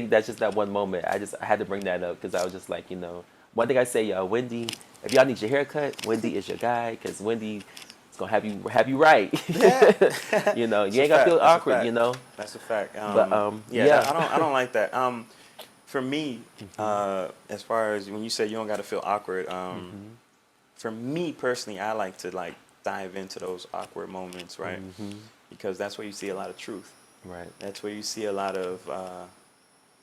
Speaker 2: that's just that one moment. I had to bring that up because I was just like, you know, one thing I say, y'all, Wendy, if y'all need your haircut, Wendy is your guy because Wendy is gonna have you right.
Speaker 1: Yeah.
Speaker 2: You know,
Speaker 1: That's
Speaker 2: you
Speaker 1: a
Speaker 2: ain't gonna
Speaker 1: fact.
Speaker 2: feel
Speaker 1: That's a
Speaker 2: awkward,
Speaker 1: fact.
Speaker 2: you know.
Speaker 1: That's a fact.
Speaker 2: But
Speaker 1: yeah, I don't like that. For me, as far as when you say you don't got to feel awkward, for me personally, I like to like dive into those awkward moments, right? Because that's where you see a lot of truth.
Speaker 2: Right.
Speaker 1: That's where you see a lot of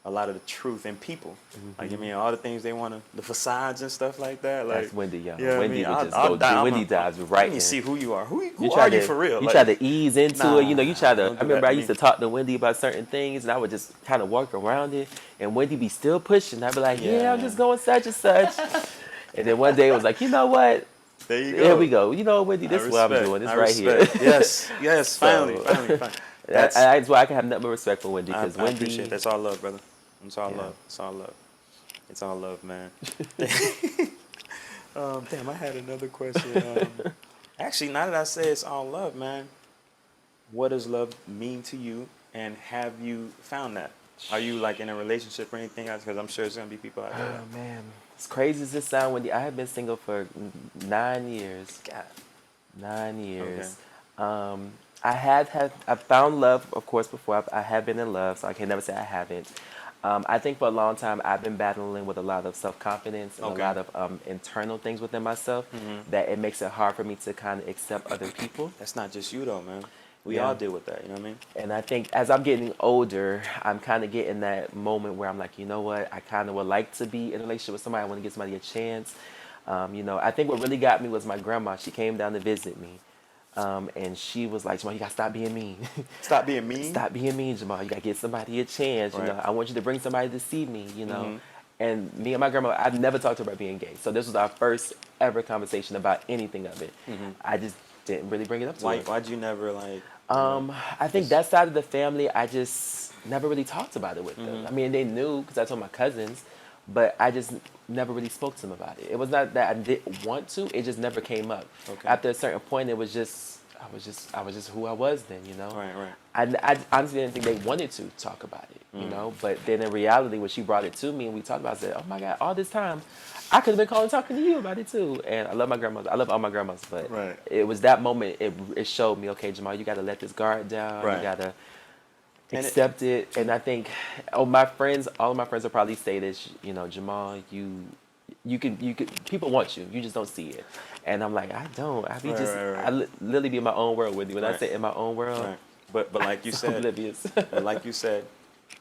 Speaker 1: the truth in people. Like, I mean, all the things they want to, the facades and stuff like that. Like,
Speaker 2: That's Wendy, y'all.
Speaker 1: yeah,
Speaker 2: Wendy
Speaker 1: I mean,
Speaker 2: would just go. Wendy dives right
Speaker 1: Let me
Speaker 2: in.
Speaker 1: see who you are. Who
Speaker 2: try
Speaker 1: are you
Speaker 2: to-
Speaker 1: for real?
Speaker 2: You
Speaker 1: Like,
Speaker 2: try to ease into
Speaker 1: nah,
Speaker 2: it. You know, you try to.
Speaker 1: don't
Speaker 2: I
Speaker 1: do
Speaker 2: remember
Speaker 1: that
Speaker 2: I
Speaker 1: to
Speaker 2: used
Speaker 1: me.
Speaker 2: to talk to Wendy about certain things, and I would just kind of work around it. And Wendy be still pushing. I'd be like, yeah, I'm
Speaker 1: Yeah.
Speaker 2: just going such and such. And then one day it was like, you know what?
Speaker 1: there you go.
Speaker 2: Here we go. You know, Wendy,
Speaker 1: I
Speaker 2: this is what I'm
Speaker 1: respect.
Speaker 2: doing. It's
Speaker 1: I
Speaker 2: right
Speaker 1: respect.
Speaker 2: here.
Speaker 1: Yes, finally.
Speaker 2: That's why I can have nothing but respect for Wendy
Speaker 1: I
Speaker 2: because Wendy.
Speaker 1: appreciate it. That's all love, brother. It's all
Speaker 2: Yeah.
Speaker 1: love. It's all love. It's all love, man. Damn, I had another question. Actually, now that I say it's all love, man, what does love mean to you, and have you found that? Are you like in a relationship or anything else? Because I'm sure there's gonna be people out there.
Speaker 2: Oh man, as crazy as this sound, Wendy, I have been single for 9 years.
Speaker 1: God.
Speaker 2: 9 years. I found love, of course, before. I have been in love, so I can never say I haven't. I think for a long time I've been battling with a lot of self-confidence and
Speaker 1: Okay.
Speaker 2: a lot of internal things within myself that it makes it hard for me to kind of accept other people.
Speaker 1: That's not just you though, man. We
Speaker 2: Yeah.
Speaker 1: all deal with that. You know what I mean?
Speaker 2: And I think as I'm getting older, I'm kind of getting that moment where I'm like, you know what? I kind of would like to be in a relationship with somebody. I want to give somebody a chance. You know, I think what really got me was my grandma. She came down to visit me. And she was like, Jamal, you gotta stop being mean.
Speaker 1: Stop being mean.
Speaker 2: Stop being mean, Jamal. You gotta give somebody a chance. You
Speaker 1: Right.
Speaker 2: know, I want you to bring somebody to see me. You know, and me and my grandma, I've never talked to her about being gay. So this was our first ever conversation about anything of it. I just didn't really bring it up to her.
Speaker 1: Why'd you never like?
Speaker 2: I think that side of the family, I just never really talked about it with them. I mean, they knew because I told my cousins, but I just never really spoke to them about it. It was not that I didn't want to; it just never came up.
Speaker 1: Okay.
Speaker 2: After a certain point, it was just I was just who I was then, you know.
Speaker 1: Right.
Speaker 2: I honestly didn't think they wanted to talk about it, you know. But then in reality, when she brought it to me and we talked about it, I said, "Oh my God, all this time, I could have been calling talking to you about it too." And I love my grandmas. I love all my grandmas, but
Speaker 1: Right.
Speaker 2: it was that moment. It showed me, okay, Jamal, you got to let this guard down.
Speaker 1: Right.
Speaker 2: You got to
Speaker 1: And
Speaker 2: accept it. And I think, all of my friends will probably say this. You know, Jamal, you can people want you. You just don't see it. And I'm like, I don't. I be
Speaker 1: Right,
Speaker 2: just
Speaker 1: right.
Speaker 2: I literally be in my own world with you. When I
Speaker 1: Right.
Speaker 2: say in my own world,
Speaker 1: Right. but like you
Speaker 2: So
Speaker 1: said,
Speaker 2: oblivious.
Speaker 1: but like you said,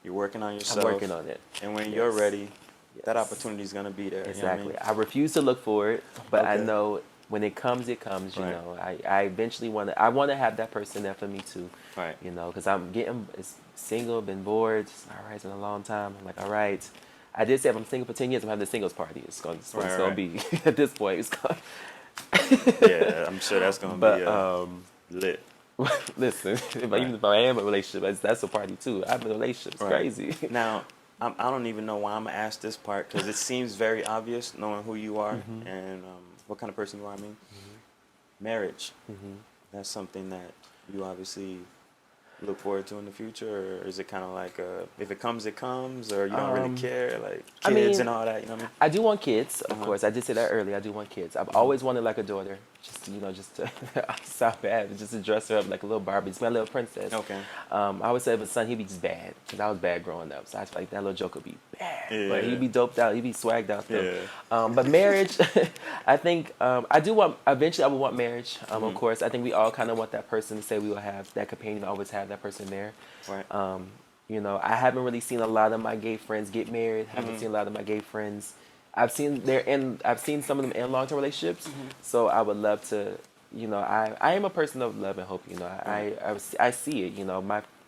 Speaker 1: you're working on
Speaker 2: I'm
Speaker 1: yourself.
Speaker 2: working on it.
Speaker 1: And when you're
Speaker 2: Yes.
Speaker 1: ready, that
Speaker 2: Yes.
Speaker 1: opportunity is gonna be there.
Speaker 2: Exactly.
Speaker 1: You know
Speaker 2: I refuse to look for it, but
Speaker 1: what I
Speaker 2: I
Speaker 1: mean? Okay.
Speaker 2: know when it comes, it comes. You
Speaker 1: Right.
Speaker 2: know, I eventually want to. I want to have that person there for me too.
Speaker 1: Right.
Speaker 2: You know, because I'm getting single, been bored. Just, all right, it's been a long time. I'm like, all right. I did say if I'm single for 10 years, I'm having the singles party. It's
Speaker 1: Right,
Speaker 2: gonna
Speaker 1: right.
Speaker 2: be at this point. It's gonna,
Speaker 1: Yeah, I'm sure that's gonna be
Speaker 2: but
Speaker 1: lit.
Speaker 2: listen, even
Speaker 1: Right.
Speaker 2: if I am in a relationship, that's a party too. I'm in a relationship. It's
Speaker 1: Right.
Speaker 2: crazy.
Speaker 1: Now, I don't even know why I'm gonna ask this part because it seems very obvious knowing who you are and what kind of person you are. I mean, marriage. That's something that you obviously look forward to in the future, or is it kind of like if it comes, it comes, or you don't really care, like
Speaker 2: I
Speaker 1: kids
Speaker 2: mean,
Speaker 1: and all that? You know what I mean?
Speaker 2: I do want kids, of course. I did say that earlier. I do want kids. I've always wanted like a daughter, just to sound bad, but just to dress her up like a little Barbie, just my little princess.
Speaker 1: Okay.
Speaker 2: I always said, but son, he'd be just bad because I was bad growing up. So I was like, that little joke would be bad, but
Speaker 1: Yeah.
Speaker 2: he'd be doped out. He'd be swagged out though.
Speaker 1: Yeah.
Speaker 2: But marriage, I think I do want. Eventually, I would want marriage. Of course, I think we all kind of want that person to say we will have that companion. Always have that person there.
Speaker 1: Right.
Speaker 2: You know, I haven't really seen a lot of my gay friends get married. Haven't seen a lot of my gay friends. I've seen some of them in long-term relationships. So I would love to, you know, I am a person of love and hope. You know, I see it. You know,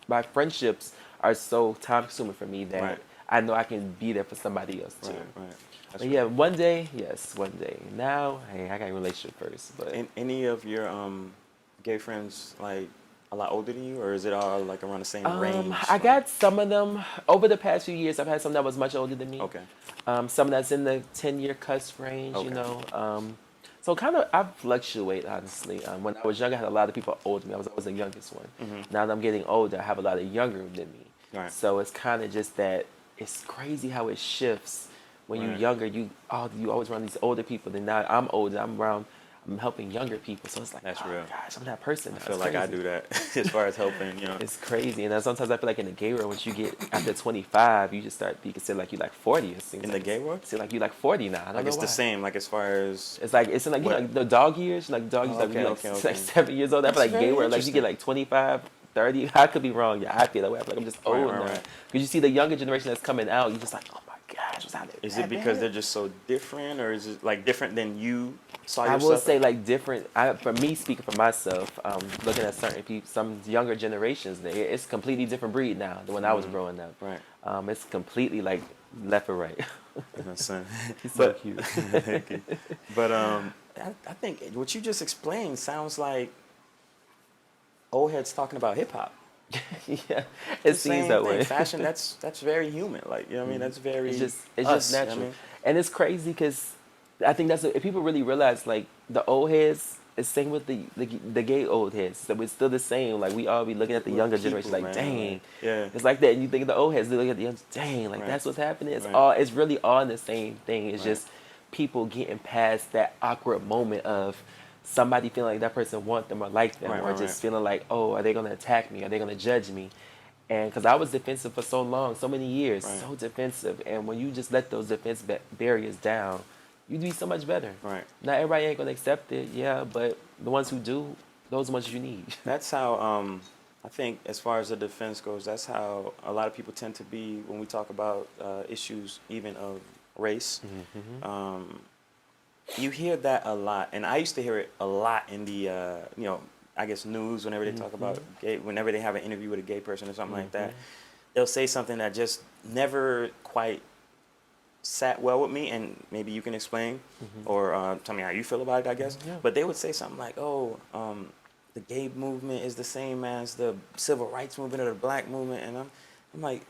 Speaker 2: my friendships are so time-consuming for me that
Speaker 1: Right.
Speaker 2: I know I can be there for somebody else too.
Speaker 1: Right. Right. That's
Speaker 2: But yeah, one day, yes, one day. Now, hey, I got a relationship first. But
Speaker 1: Any of your gay friends like a lot older than you, or is it all like around the same range?
Speaker 2: I got some of them over the past few years. I've had some that was much older than me.
Speaker 1: Okay.
Speaker 2: Some that's in the 10-year cusp range,
Speaker 1: Okay.
Speaker 2: you know. So kind of I fluctuate honestly. When I was younger, I had a lot of people older than me. I was always the youngest one. Now that I'm getting older, I have a lot of younger than me.
Speaker 1: Right.
Speaker 2: So it's kind of just that it's crazy how it shifts. When you're
Speaker 1: Right.
Speaker 2: younger, you always around these older people. Then now I'm older, I'm helping younger people. So it's like,
Speaker 1: That's
Speaker 2: oh
Speaker 1: real.
Speaker 2: gosh, I'm that person.
Speaker 1: I feel like I do that as far as helping. You know.
Speaker 2: It's crazy, and then sometimes I feel like in the gay world, once you get after 25, you just start being considered like you like 40. It seems
Speaker 1: In
Speaker 2: like
Speaker 1: the gay world?
Speaker 2: it's like you like 40 now. I don't
Speaker 1: Like
Speaker 2: know
Speaker 1: it's
Speaker 2: why.
Speaker 1: the same. Like as far as
Speaker 2: It's like you know, like the dog years, like dog years, like,
Speaker 1: okay,
Speaker 2: you
Speaker 1: okay,
Speaker 2: like
Speaker 1: okay.
Speaker 2: 7 years old. I feel
Speaker 1: That's
Speaker 2: like gay
Speaker 1: very
Speaker 2: world, like you get
Speaker 1: interesting.
Speaker 2: like 25, 30. I could be wrong. Yeah, I feel that way. I feel like I'm just
Speaker 1: Right,
Speaker 2: old
Speaker 1: right,
Speaker 2: now.
Speaker 1: right.
Speaker 2: Because you see the younger generation that's coming out, you just like, oh my gosh, what's happening?
Speaker 1: Is it because they're just so different, or is it like different than you saw
Speaker 2: I
Speaker 1: yourself?
Speaker 2: will say like different. For me, speaking for myself, looking at certain people, some younger generations, it's a completely different breed now than when I was growing up.
Speaker 1: Right.
Speaker 2: It's completely like left or right.
Speaker 1: That's son.
Speaker 2: He's so
Speaker 1: But
Speaker 2: cute.
Speaker 1: thank you. But I think what you just explained sounds like old heads talking about hip hop.
Speaker 2: Yeah, it seems
Speaker 1: Same
Speaker 2: that
Speaker 1: thing.
Speaker 2: way.
Speaker 1: Fashion, that's very human. Like you know what I mean? That's very
Speaker 2: It's
Speaker 1: us,
Speaker 2: just
Speaker 1: you know what
Speaker 2: natural,
Speaker 1: I mean?
Speaker 2: and it's crazy because I think if people really realize like the old heads. It's same with the gay old heads. So it's still the same. Like we all be looking at the
Speaker 1: We're
Speaker 2: younger
Speaker 1: people,
Speaker 2: generation, like
Speaker 1: man,
Speaker 2: dang.
Speaker 1: like, yeah.
Speaker 2: It's like that, and you think of the old heads. They look at the young, dang. Like
Speaker 1: Right.
Speaker 2: that's what's happening. It's
Speaker 1: Right.
Speaker 2: all. It's really all the same thing. It's
Speaker 1: Right.
Speaker 2: just people getting past that awkward moment of somebody feeling like that person want them or like them,
Speaker 1: Right,
Speaker 2: or
Speaker 1: right,
Speaker 2: just
Speaker 1: right.
Speaker 2: feeling like, oh, are they gonna attack me? Are they gonna judge me? And because I was defensive for so long, so many years,
Speaker 1: Right.
Speaker 2: so defensive. And when you just let those defense barriers down, you do so much better.
Speaker 1: Right.
Speaker 2: Not everybody ain't gonna accept it, yeah, but the ones who do, those are the ones you need.
Speaker 1: That's how I think as far as the defense goes, that's how a lot of people tend to be when we talk about issues even of race. You hear that a lot, and I used to hear it a lot in the I guess news whenever they talk about gay, whenever they have an interview with a gay person or something like that. They'll say something that just never quite sat well with me, and maybe you can explain or tell me how you feel about it, I guess.
Speaker 2: Yeah.
Speaker 1: But they would say something like, oh, the gay movement is the same as the civil rights movement or the black movement, and I'm like,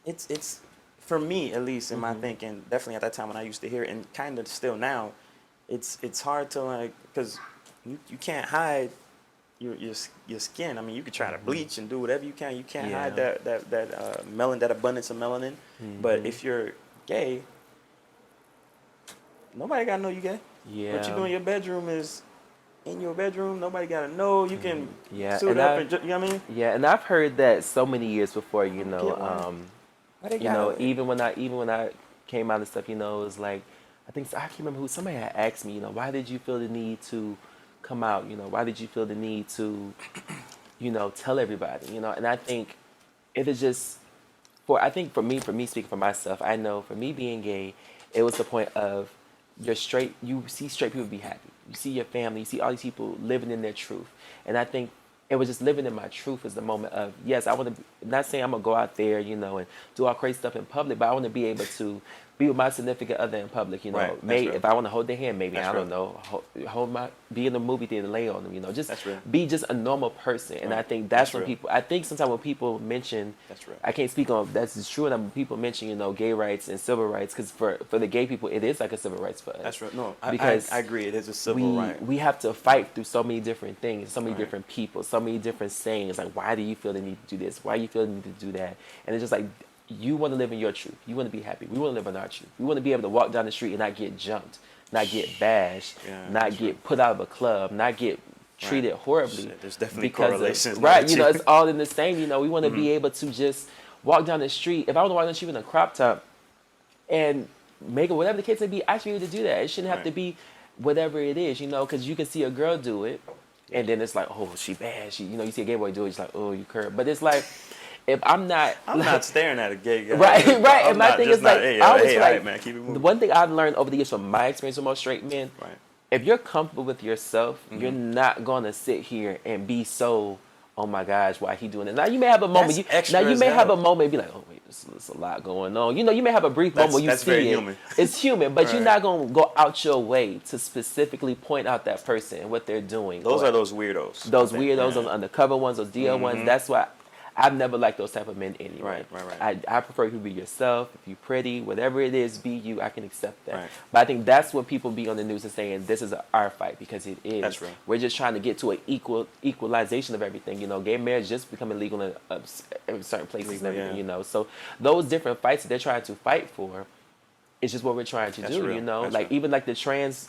Speaker 1: it's for me at least in my thinking, definitely at that time when I used to hear it, and kind of still now, it's hard to like, because you can't hide your skin. I mean, you could try to bleach and do whatever you can. You can't hide
Speaker 2: Yeah.
Speaker 1: that abundance of melanin. But if you're gay, nobody gotta know you gay.
Speaker 2: Yeah.
Speaker 1: What you do in your bedroom is in your bedroom. Nobody gotta know. You can
Speaker 2: Yeah,
Speaker 1: suit
Speaker 2: and
Speaker 1: up and you know what I mean?
Speaker 2: Yeah, and I've heard that so many years before, you know.
Speaker 1: Get one. Why they
Speaker 2: You know,
Speaker 1: gotta-
Speaker 2: even when I came out and stuff, you know, it was like I can't remember who somebody had asked me, you know, why did you feel the need to come out? You know, why did you feel the need to tell everybody, and I think it is just for me speaking for myself, I know for me being gay, it was the point of you see straight people be happy. You see your family, you see all these people living in their truth. And I think it was just living in my truth is the moment of, yes, I want to, not saying I'm going to go out there, and do all crazy stuff in public, but I want to be able to be with my significant other in public,
Speaker 1: Right,
Speaker 2: Maybe
Speaker 1: right.
Speaker 2: if I want to hold their hand, maybe,
Speaker 1: That's
Speaker 2: I
Speaker 1: right.
Speaker 2: don't know, be in the movie theater, lay on them, just
Speaker 1: That's right.
Speaker 2: be just a normal person. And
Speaker 1: Right.
Speaker 2: I think that's
Speaker 1: That's
Speaker 2: when
Speaker 1: real.
Speaker 2: I think sometimes when people mention,
Speaker 1: That's right.
Speaker 2: I can't speak on that's true, and when people mention, gay rights and civil rights, because for the gay people, it is like a civil rights for us.
Speaker 1: That's right. No,
Speaker 2: because
Speaker 1: I agree. It is a civil right.
Speaker 2: we have to fight through so many different things, so many
Speaker 1: Right.
Speaker 2: different people, so many different sayings. Like, why do you feel the need to do this? Why do you feel the need to do that? And it's just like, you want to live in your truth. You want to be happy. We want to live in our truth. We want to be able to walk down the street and not get jumped, not get bashed,
Speaker 1: Yeah,
Speaker 2: not
Speaker 1: that's
Speaker 2: get
Speaker 1: right.
Speaker 2: put out of a club, not get treated horribly.
Speaker 1: Shit, there's definitely
Speaker 2: because
Speaker 1: correlations.
Speaker 2: right, it's all in the same. We want to be able to just walk down the street. If I want to walk down the street in a crop top and make it whatever the case may be, I should be able to do that. It shouldn't have
Speaker 1: Right.
Speaker 2: to be whatever it is, because you can see a girl do it, and then it's like, oh, she bad. She, you see a gay boy do it, it's like, oh, you curve. But it's like, if I'm not,
Speaker 1: I'm not staring at a gay guy.
Speaker 2: right.
Speaker 1: I'm
Speaker 2: And my
Speaker 1: not
Speaker 2: thing
Speaker 1: just
Speaker 2: is like,
Speaker 1: not, hey,
Speaker 2: I always
Speaker 1: hey,
Speaker 2: feel
Speaker 1: all
Speaker 2: like
Speaker 1: right, man, keep it moving.
Speaker 2: the one thing I've learned over the years from my experience with most straight men,
Speaker 1: Right.
Speaker 2: if you're comfortable with yourself, you're not gonna sit here and be so, oh my gosh, why he doing it? Now you may have a moment.
Speaker 1: That's extra
Speaker 2: Now you
Speaker 1: as
Speaker 2: may have
Speaker 1: hell.
Speaker 2: a moment and be like, oh wait, there's a lot going on. You may have a brief moment where you
Speaker 1: That's
Speaker 2: see
Speaker 1: very
Speaker 2: it.
Speaker 1: human.
Speaker 2: It's human, but you're
Speaker 1: Right.
Speaker 2: not gonna go out your way to specifically point out that person and what they're doing.
Speaker 1: Those
Speaker 2: or
Speaker 1: are those weirdos.
Speaker 2: those
Speaker 1: I think.
Speaker 2: weirdos,
Speaker 1: Yeah.
Speaker 2: those undercover ones, those DL ones. That's why I've never liked those type of men anyway.
Speaker 1: Right.
Speaker 2: I prefer you to be yourself. If you're pretty, whatever it is, be you. I can accept that.
Speaker 1: Right.
Speaker 2: But I think that's when people be on the news and saying this is our fight, because it is.
Speaker 1: That's right.
Speaker 2: We're just trying to get to an equalization of everything. Gay marriage just becoming legal in certain places and
Speaker 1: Legal,
Speaker 2: everything.
Speaker 1: yeah.
Speaker 2: So those different fights that they're trying to fight for, it's just what we're trying to
Speaker 1: That's
Speaker 2: do.
Speaker 1: real. That's
Speaker 2: Like
Speaker 1: right.
Speaker 2: even like the trans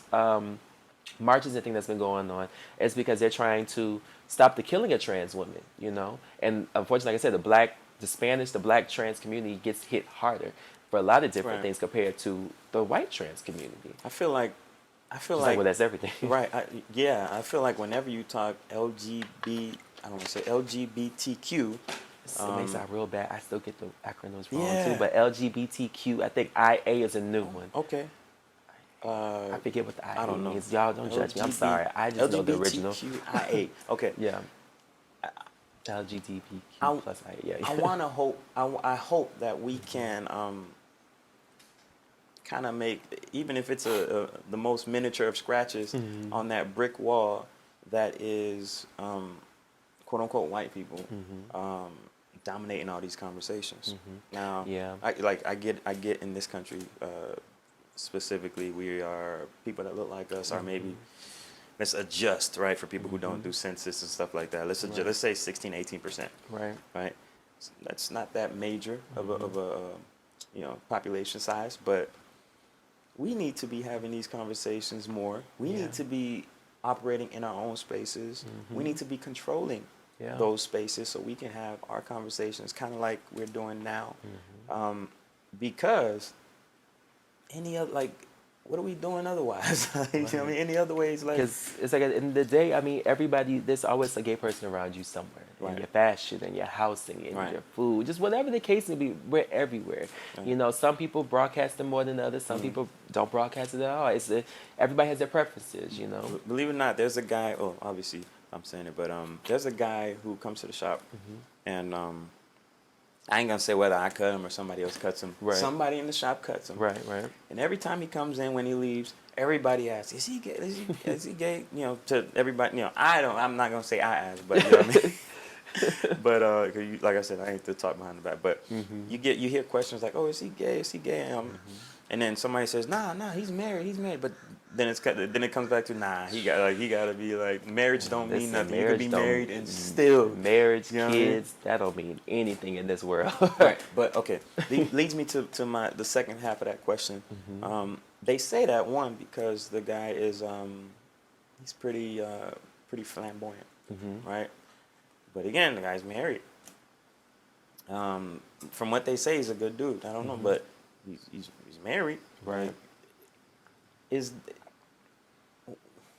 Speaker 2: marches and thing that's been going on, it's because they're trying to stop the killing of trans women, And unfortunately, like I said, the black trans community gets hit harder for a lot of different
Speaker 1: Right.
Speaker 2: things compared to the white trans community.
Speaker 1: I feel like,
Speaker 2: Well, that's everything.
Speaker 1: right. I feel like whenever you talk LGBT, I don't want to say LGBTQ.
Speaker 2: It makes that real bad. I still get the acronyms wrong
Speaker 1: Yeah.
Speaker 2: too, but LGBTQ, I think IA is a new one.
Speaker 1: Okay.
Speaker 2: I forget what the IA
Speaker 1: I don't know.
Speaker 2: is. Y'all don't judge me. I'm sorry. I just know the original.
Speaker 1: LGBTQIA. Okay.
Speaker 2: Yeah. LGBTQ
Speaker 1: I-
Speaker 2: plus IA. Yeah.
Speaker 1: I want to hope. I hope that we can kind of make, even if it's the most miniature of scratches on that brick wall that is quote unquote white people dominating all these conversations. Now,
Speaker 2: Yeah.
Speaker 1: I get in this country specifically, we are people that look like us, or maybe let's adjust, right, for people who don't do census and stuff like that. Let's adjust,
Speaker 2: Right.
Speaker 1: let's say 16-18%.
Speaker 2: Right.
Speaker 1: Right, that's not that major of a population size, but we need to be having these conversations more. We
Speaker 2: Yeah.
Speaker 1: need to be operating in our own spaces. We need to be controlling
Speaker 2: Yeah.
Speaker 1: those spaces so we can have our conversations kind of like we're doing now. Because any other, like, what are we doing otherwise? You know what I mean? Any other ways, like,
Speaker 2: Because it's like at the end of the day, I mean, everybody, there's always a gay person around you somewhere.
Speaker 1: Right.
Speaker 2: In your fashion, in your housing, in
Speaker 1: Right.
Speaker 2: your food, just whatever the case may be, we're everywhere.
Speaker 1: Right.
Speaker 2: Some people broadcast it more than others. Some people don't broadcast it at all. Everybody has their preferences,
Speaker 1: Believe it or not, there's a guy. Oh, obviously I'm saying it, but there's a guy who comes to the shop, and I ain't gonna say whether I cut him or somebody else cuts him.
Speaker 2: Right.
Speaker 1: Somebody in the shop cuts him.
Speaker 2: Right, right.
Speaker 1: And every time he comes in, when he leaves, everybody asks, "Is he gay? Is he gay?" To everybody. I'm not gonna say I ask, but you know what I mean. But 'cause like I said, I ain't to talk behind the back. But you hear questions like, "Oh, is he gay? Is he gay?" And then somebody says, "Nah, he's married. But then it comes back to, nah, he gotta be like, marriage don't mean
Speaker 2: Listen,
Speaker 1: nothing. You could be
Speaker 2: don't-
Speaker 1: married and still
Speaker 2: marriage,
Speaker 1: You know what I mean?
Speaker 2: kids, that don't mean anything in this world.
Speaker 1: Right. But okay, leads me to the second half of that question. They say that one because the guy is he's pretty flamboyant, right? But again, the guy's married. From what they say, he's a good dude. I don't know, but he's married,
Speaker 2: Right.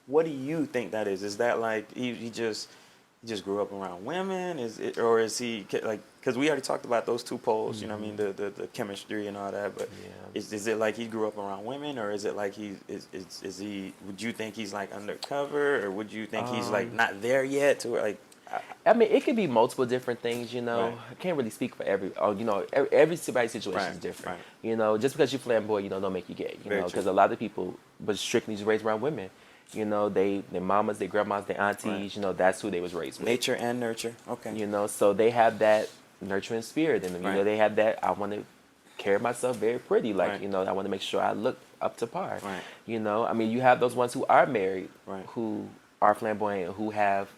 Speaker 1: What do you think that is? Is that like he just he just grew up around women? Is it, or is he like, because we already talked about those two poles, you know what I mean, the chemistry and all that, but
Speaker 2: Yeah.
Speaker 1: is it like he grew up around women, or is it like is he, would you think he's like undercover, or would you think he's like not there yet to where like,
Speaker 2: I mean, it could be multiple different things, you know.
Speaker 1: Right.
Speaker 2: I can't really speak for you know, everybody's situation is
Speaker 1: Right,
Speaker 2: different.
Speaker 1: right.
Speaker 2: You know, just because you're flamboyant, you know, don't make you gay. You
Speaker 1: Very
Speaker 2: know, because
Speaker 1: true.
Speaker 2: a lot of people, but strictly just raised around women. You know, their mamas, their grandmas, their aunties,
Speaker 1: Right.
Speaker 2: you know, that's who they was raised with.
Speaker 1: Nature and nurture, okay.
Speaker 2: You know, so they have that nurturing spirit in them. You know,
Speaker 1: Right.
Speaker 2: they have that, I want to carry myself very pretty. Like,
Speaker 1: Right.
Speaker 2: you know, I want to make sure I look up to par.
Speaker 1: Right.
Speaker 2: You know, I mean, you have those ones who are married,
Speaker 1: Right.
Speaker 2: who are flamboyant, who have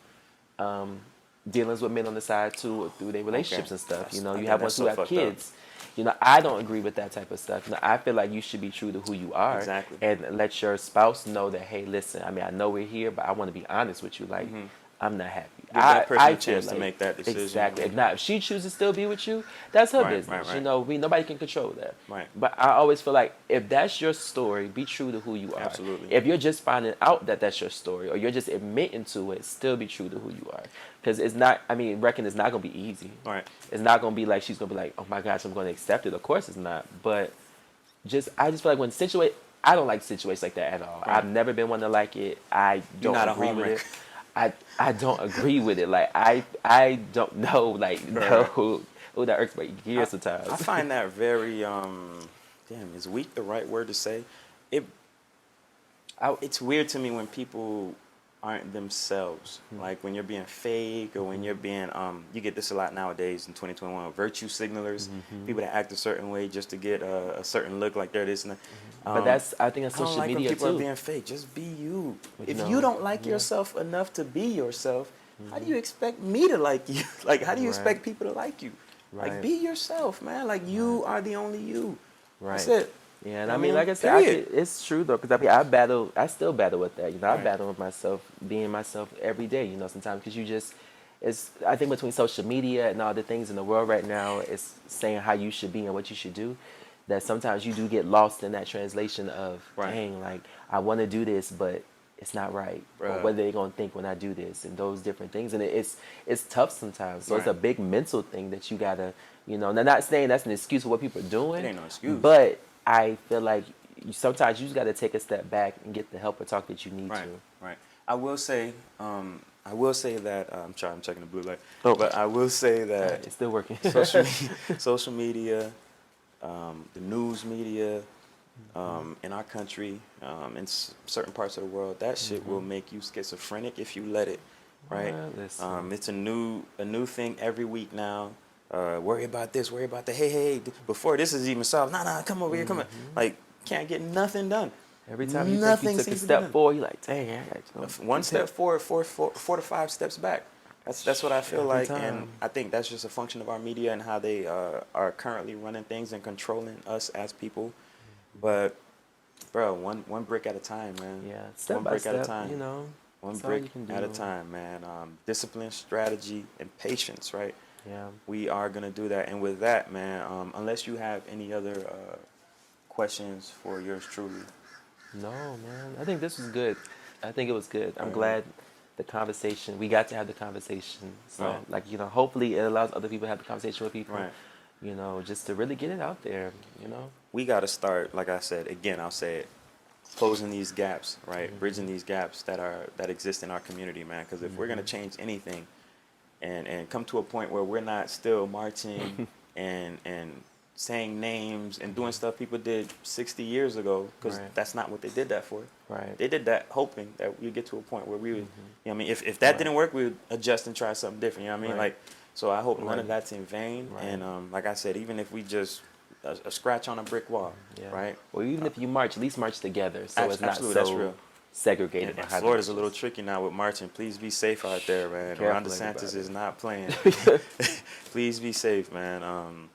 Speaker 2: dealings with men on the side too, through their relationships and stuff.
Speaker 1: That's-
Speaker 2: You know,
Speaker 1: I
Speaker 2: you
Speaker 1: think
Speaker 2: have
Speaker 1: that's
Speaker 2: ones who
Speaker 1: so
Speaker 2: have
Speaker 1: fucked
Speaker 2: kids. You know, I don't agree with that type of stuff. You know, I feel like you should be true to who you are,
Speaker 1: Exactly.
Speaker 2: and let your spouse know that, hey, listen, I mean, I know we're here, but I want to be honest with you. Like, I'm not happy.
Speaker 1: Give that person a
Speaker 2: feel
Speaker 1: chance to make that decision.
Speaker 2: Exactly. If not, if she chooses to still be with you, that's her
Speaker 1: Right,
Speaker 2: business.
Speaker 1: right,
Speaker 2: You
Speaker 1: right.
Speaker 2: know, nobody can control that.
Speaker 1: Right.
Speaker 2: But I always feel like if that's your story, be true to who you are.
Speaker 1: Absolutely.
Speaker 2: If you're just finding out that that's your story, or you're just admitting to it, still be true to who you are. Because it's not. I mean, reckon it's not gonna be easy.
Speaker 1: Right.
Speaker 2: It's not gonna be like she's gonna be like, oh my gosh, I'm gonna accept it. Of course it's not. But I just feel like when I don't like situations like that at all.
Speaker 1: Right.
Speaker 2: I've never been one to like it. I
Speaker 1: You're
Speaker 2: don't
Speaker 1: not a
Speaker 2: agree with
Speaker 1: homewrecker.
Speaker 2: it. I don't agree with it. Like I don't know. Like
Speaker 1: Right.
Speaker 2: no, oh that irks my ears sometimes.
Speaker 1: I find that very damn, is weak the right word to say? It's weird to me when people aren't themselves. Like when you're being fake, or when you're being you get this a lot nowadays in 2021, virtue signalers, people that act a certain way just to get a certain look, like they're this and that.
Speaker 2: But I think that's
Speaker 1: I don't
Speaker 2: social
Speaker 1: like when
Speaker 2: media
Speaker 1: people
Speaker 2: too.
Speaker 1: are being fake. Just be you.
Speaker 2: But
Speaker 1: If
Speaker 2: no,
Speaker 1: you don't like
Speaker 2: yeah.
Speaker 1: yourself enough to be yourself, how do you expect me to like you? Like, how do you
Speaker 2: Right.
Speaker 1: expect people to like you? Like,
Speaker 2: Right.
Speaker 1: be yourself, man. Like, you are the only you.
Speaker 2: Right.
Speaker 1: That's it.
Speaker 2: Yeah, and
Speaker 1: I
Speaker 2: I mean,
Speaker 1: mean,
Speaker 2: like I said,
Speaker 1: period.
Speaker 2: it's true though, because I mean, I still battle with that. You know, I
Speaker 1: Right.
Speaker 2: battle with myself, being myself every day. You know, sometimes because I think between social media and all the things in the world right now, it's saying how you should be and what you should do. That sometimes you do get lost in that translation of,
Speaker 1: Right.
Speaker 2: dang, like I want to do this, but it's not right. Or
Speaker 1: Bruh.
Speaker 2: what are they gonna think when I do this, and those different things, and it's tough sometimes. So it's a
Speaker 1: Right.
Speaker 2: big mental thing that you gotta, you know. And I'm not saying that's an excuse for what people are doing.
Speaker 1: It ain't no excuse.
Speaker 2: But I feel like sometimes you just got to take a step back and get the help or talk that you need
Speaker 1: Right.
Speaker 2: to.
Speaker 1: Right. I will say that I'm sorry, I'm checking the blue light.
Speaker 2: Oh.
Speaker 1: But I will say that
Speaker 2: It's still working.
Speaker 1: social media, the news media, in our country, in certain parts of the world, that shit will make you schizophrenic if you let it. Right.
Speaker 2: Well, listen.
Speaker 1: It's a new thing every week now. Worry about this, worry about that. Hey, before this is even solved, nah, come over here, come on. Like, can't get nothing done.
Speaker 2: Every time you think
Speaker 1: Nothing
Speaker 2: you took a
Speaker 1: seems to be
Speaker 2: step
Speaker 1: done.
Speaker 2: forward, you're like, dang, I got to
Speaker 1: One step forward, four to five steps back. That's what I feel
Speaker 2: Every
Speaker 1: like,
Speaker 2: time.
Speaker 1: and I think that's just a function of our media and how they are currently running things and controlling us as people. But, bro, one brick at a time, man.
Speaker 2: Yeah, step
Speaker 1: one
Speaker 2: by
Speaker 1: brick
Speaker 2: step,
Speaker 1: at a time.
Speaker 2: you know.
Speaker 1: One
Speaker 2: that's all you
Speaker 1: brick
Speaker 2: can
Speaker 1: at a
Speaker 2: do.
Speaker 1: time, man. Discipline, strategy, and patience, right?
Speaker 2: Yeah.
Speaker 1: We are gonna do that, and with that, man. Unless you have any other questions for yours truly.
Speaker 2: No, man. I think this was good. I think it was good. I'm
Speaker 1: Right.
Speaker 2: glad we got to have the conversation. So,
Speaker 1: Right.
Speaker 2: like, you know, hopefully it allows other people to have the conversation with people.
Speaker 1: Right.
Speaker 2: You know, just to really get it out there, you know.
Speaker 1: We got to start, like I said, again, I'll say it, closing these gaps, right? Bridging these gaps that exist in our community, man. Because if we're gonna change anything, and come to a point where we're not still marching and saying names and doing stuff people did 60 years ago, because
Speaker 2: Right.
Speaker 1: that's not what they did that for.
Speaker 2: Right.
Speaker 1: They did that hoping that we'd get to a point where we would, you know what I mean, if that
Speaker 2: Right.
Speaker 1: didn't work, we would adjust and try something different, you know what I mean?
Speaker 2: Right.
Speaker 1: Like, so I hope none
Speaker 2: Right.
Speaker 1: of that's in vain.
Speaker 2: Right.
Speaker 1: And like I said, even if we just a scratch on a brick wall,
Speaker 2: Yeah.
Speaker 1: right?
Speaker 2: Well, even if you march, at least march together, so it's not
Speaker 1: Absolutely,
Speaker 2: so
Speaker 1: that's real.
Speaker 2: segregated.
Speaker 1: And
Speaker 2: behind
Speaker 1: Florida's
Speaker 2: the
Speaker 1: a little tricky now with marching. Please be safe out there, man. Ron
Speaker 2: Careful,
Speaker 1: DeSantis
Speaker 2: everybody.
Speaker 1: is not playing. Please be safe, man.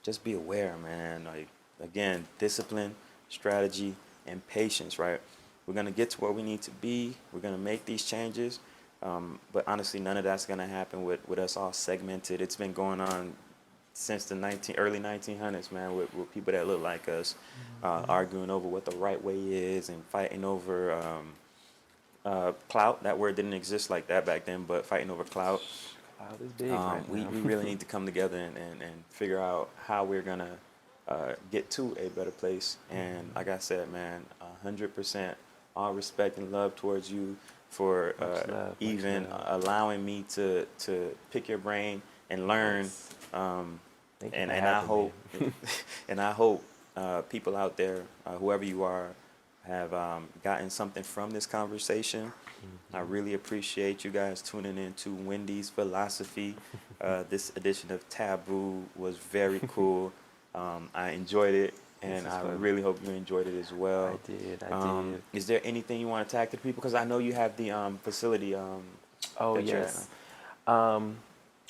Speaker 1: Just be aware, man. Like, again, discipline, strategy, and patience, right? We're going to get to where we need to be. We're going to make these changes. But honestly, none of that's going to happen with us all segmented. It's been going on since the early 1900s, man, with people that look like us, arguing over what the right way is and fighting over clout. That word didn't exist like that back then, but fighting over clout.
Speaker 2: Cloud is big right
Speaker 1: We
Speaker 2: now.
Speaker 1: really need to come together and figure out how we're gonna get to a better place. And like I said, man, 100% all respect and love towards you for
Speaker 2: Much love,
Speaker 1: even
Speaker 2: much love.
Speaker 1: allowing me to pick your brain and learn.
Speaker 2: Yes.
Speaker 1: Um,
Speaker 2: Thank you
Speaker 1: and
Speaker 2: for
Speaker 1: and I
Speaker 2: having
Speaker 1: hope
Speaker 2: me.
Speaker 1: and I hope people out there, whoever you are, have gotten something from this conversation. I really appreciate you guys tuning in to Wendy's Philosophy. This edition of Taboo was very cool. I enjoyed it,
Speaker 2: This
Speaker 1: and
Speaker 2: is
Speaker 1: I
Speaker 2: fun.
Speaker 1: really hope you enjoyed it as well.
Speaker 2: I did. I did.
Speaker 1: Is there anything you want to tag to the people? Because I know you have the facility
Speaker 2: Oh
Speaker 1: that you're at
Speaker 2: yes.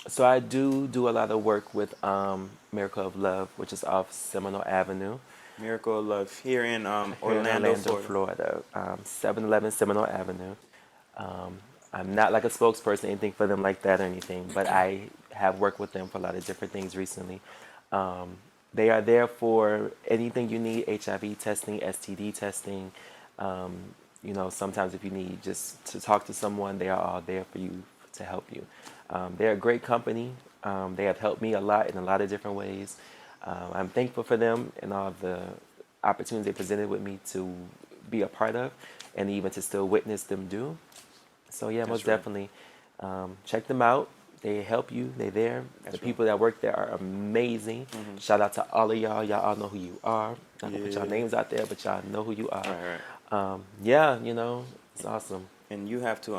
Speaker 2: So I do a lot of work with Miracle of Love, which is off Seminole Avenue
Speaker 1: now. Miracle of Love here in
Speaker 2: here in
Speaker 1: Orlando,
Speaker 2: Orlando,
Speaker 1: Florida.
Speaker 2: Florida. 711 Seminole Avenue. I'm not like a spokesperson, anything for them like that or anything, but I have worked with them for a lot of different things recently. They are there for anything you need: HIV testing, STD testing. Sometimes if you need just to talk to someone, they are all there for you to help you. They're a great company. They have helped me a lot in a lot of different ways. I'm thankful for them and all of the opportunities they presented with me to be a part of, and even to still witness them do. So yeah,
Speaker 1: That's
Speaker 2: most
Speaker 1: right.
Speaker 2: definitely check them out. They help you. They're there.
Speaker 1: That's
Speaker 2: The
Speaker 1: right.
Speaker 2: people that work there are amazing. Shout out to all of y'all. Y'all all know who you are. Not gonna put y'all
Speaker 1: Yeah.
Speaker 2: names out there, but y'all know who you are.
Speaker 1: Right, right.
Speaker 2: Yeah, it's awesome.
Speaker 1: And you have to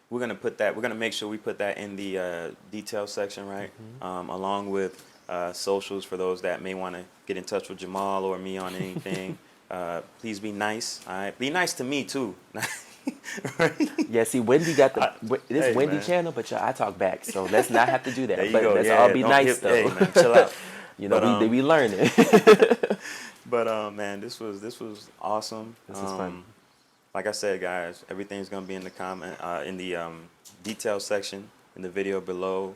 Speaker 1: we're gonna put that. We're gonna make sure we put that in the details section, right? Along with socials for those that may want to get in touch with Jamal or me on anything. Please be nice. All right, be nice to me too. Right?
Speaker 2: Yeah, see, Wendy got this
Speaker 1: Hey,
Speaker 2: Wendy
Speaker 1: man.
Speaker 2: channel, but I talk back, so let's not have to do that.
Speaker 1: There you
Speaker 2: But
Speaker 1: go.
Speaker 2: let's
Speaker 1: Yeah,
Speaker 2: all
Speaker 1: yeah.
Speaker 2: be
Speaker 1: Don't
Speaker 2: nice
Speaker 1: hey,
Speaker 2: though.
Speaker 1: man, chill out. But
Speaker 2: They be learning.
Speaker 1: but man, this was awesome.
Speaker 2: This is fun.
Speaker 1: Like I said, guys, everything's gonna be in the comment in the details section in the video below.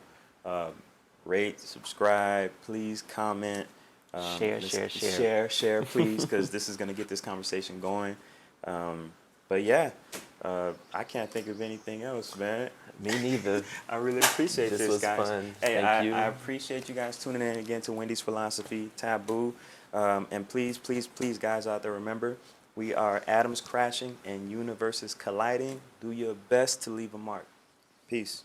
Speaker 1: Rate, subscribe, please comment.
Speaker 2: Share,
Speaker 1: share, please, because this is gonna get this conversation going. But yeah, I can't think of anything else, man.
Speaker 2: Me neither.
Speaker 1: I really appreciate
Speaker 2: This
Speaker 1: this,
Speaker 2: was
Speaker 1: guys.
Speaker 2: fun.
Speaker 1: Hey,
Speaker 2: Thank you.
Speaker 1: I appreciate you guys tuning in again to Wendy's Philosophy Taboo. And please, please, please, guys out there, remember, we are atoms crashing and universes colliding. Do your best to leave a mark. Peace.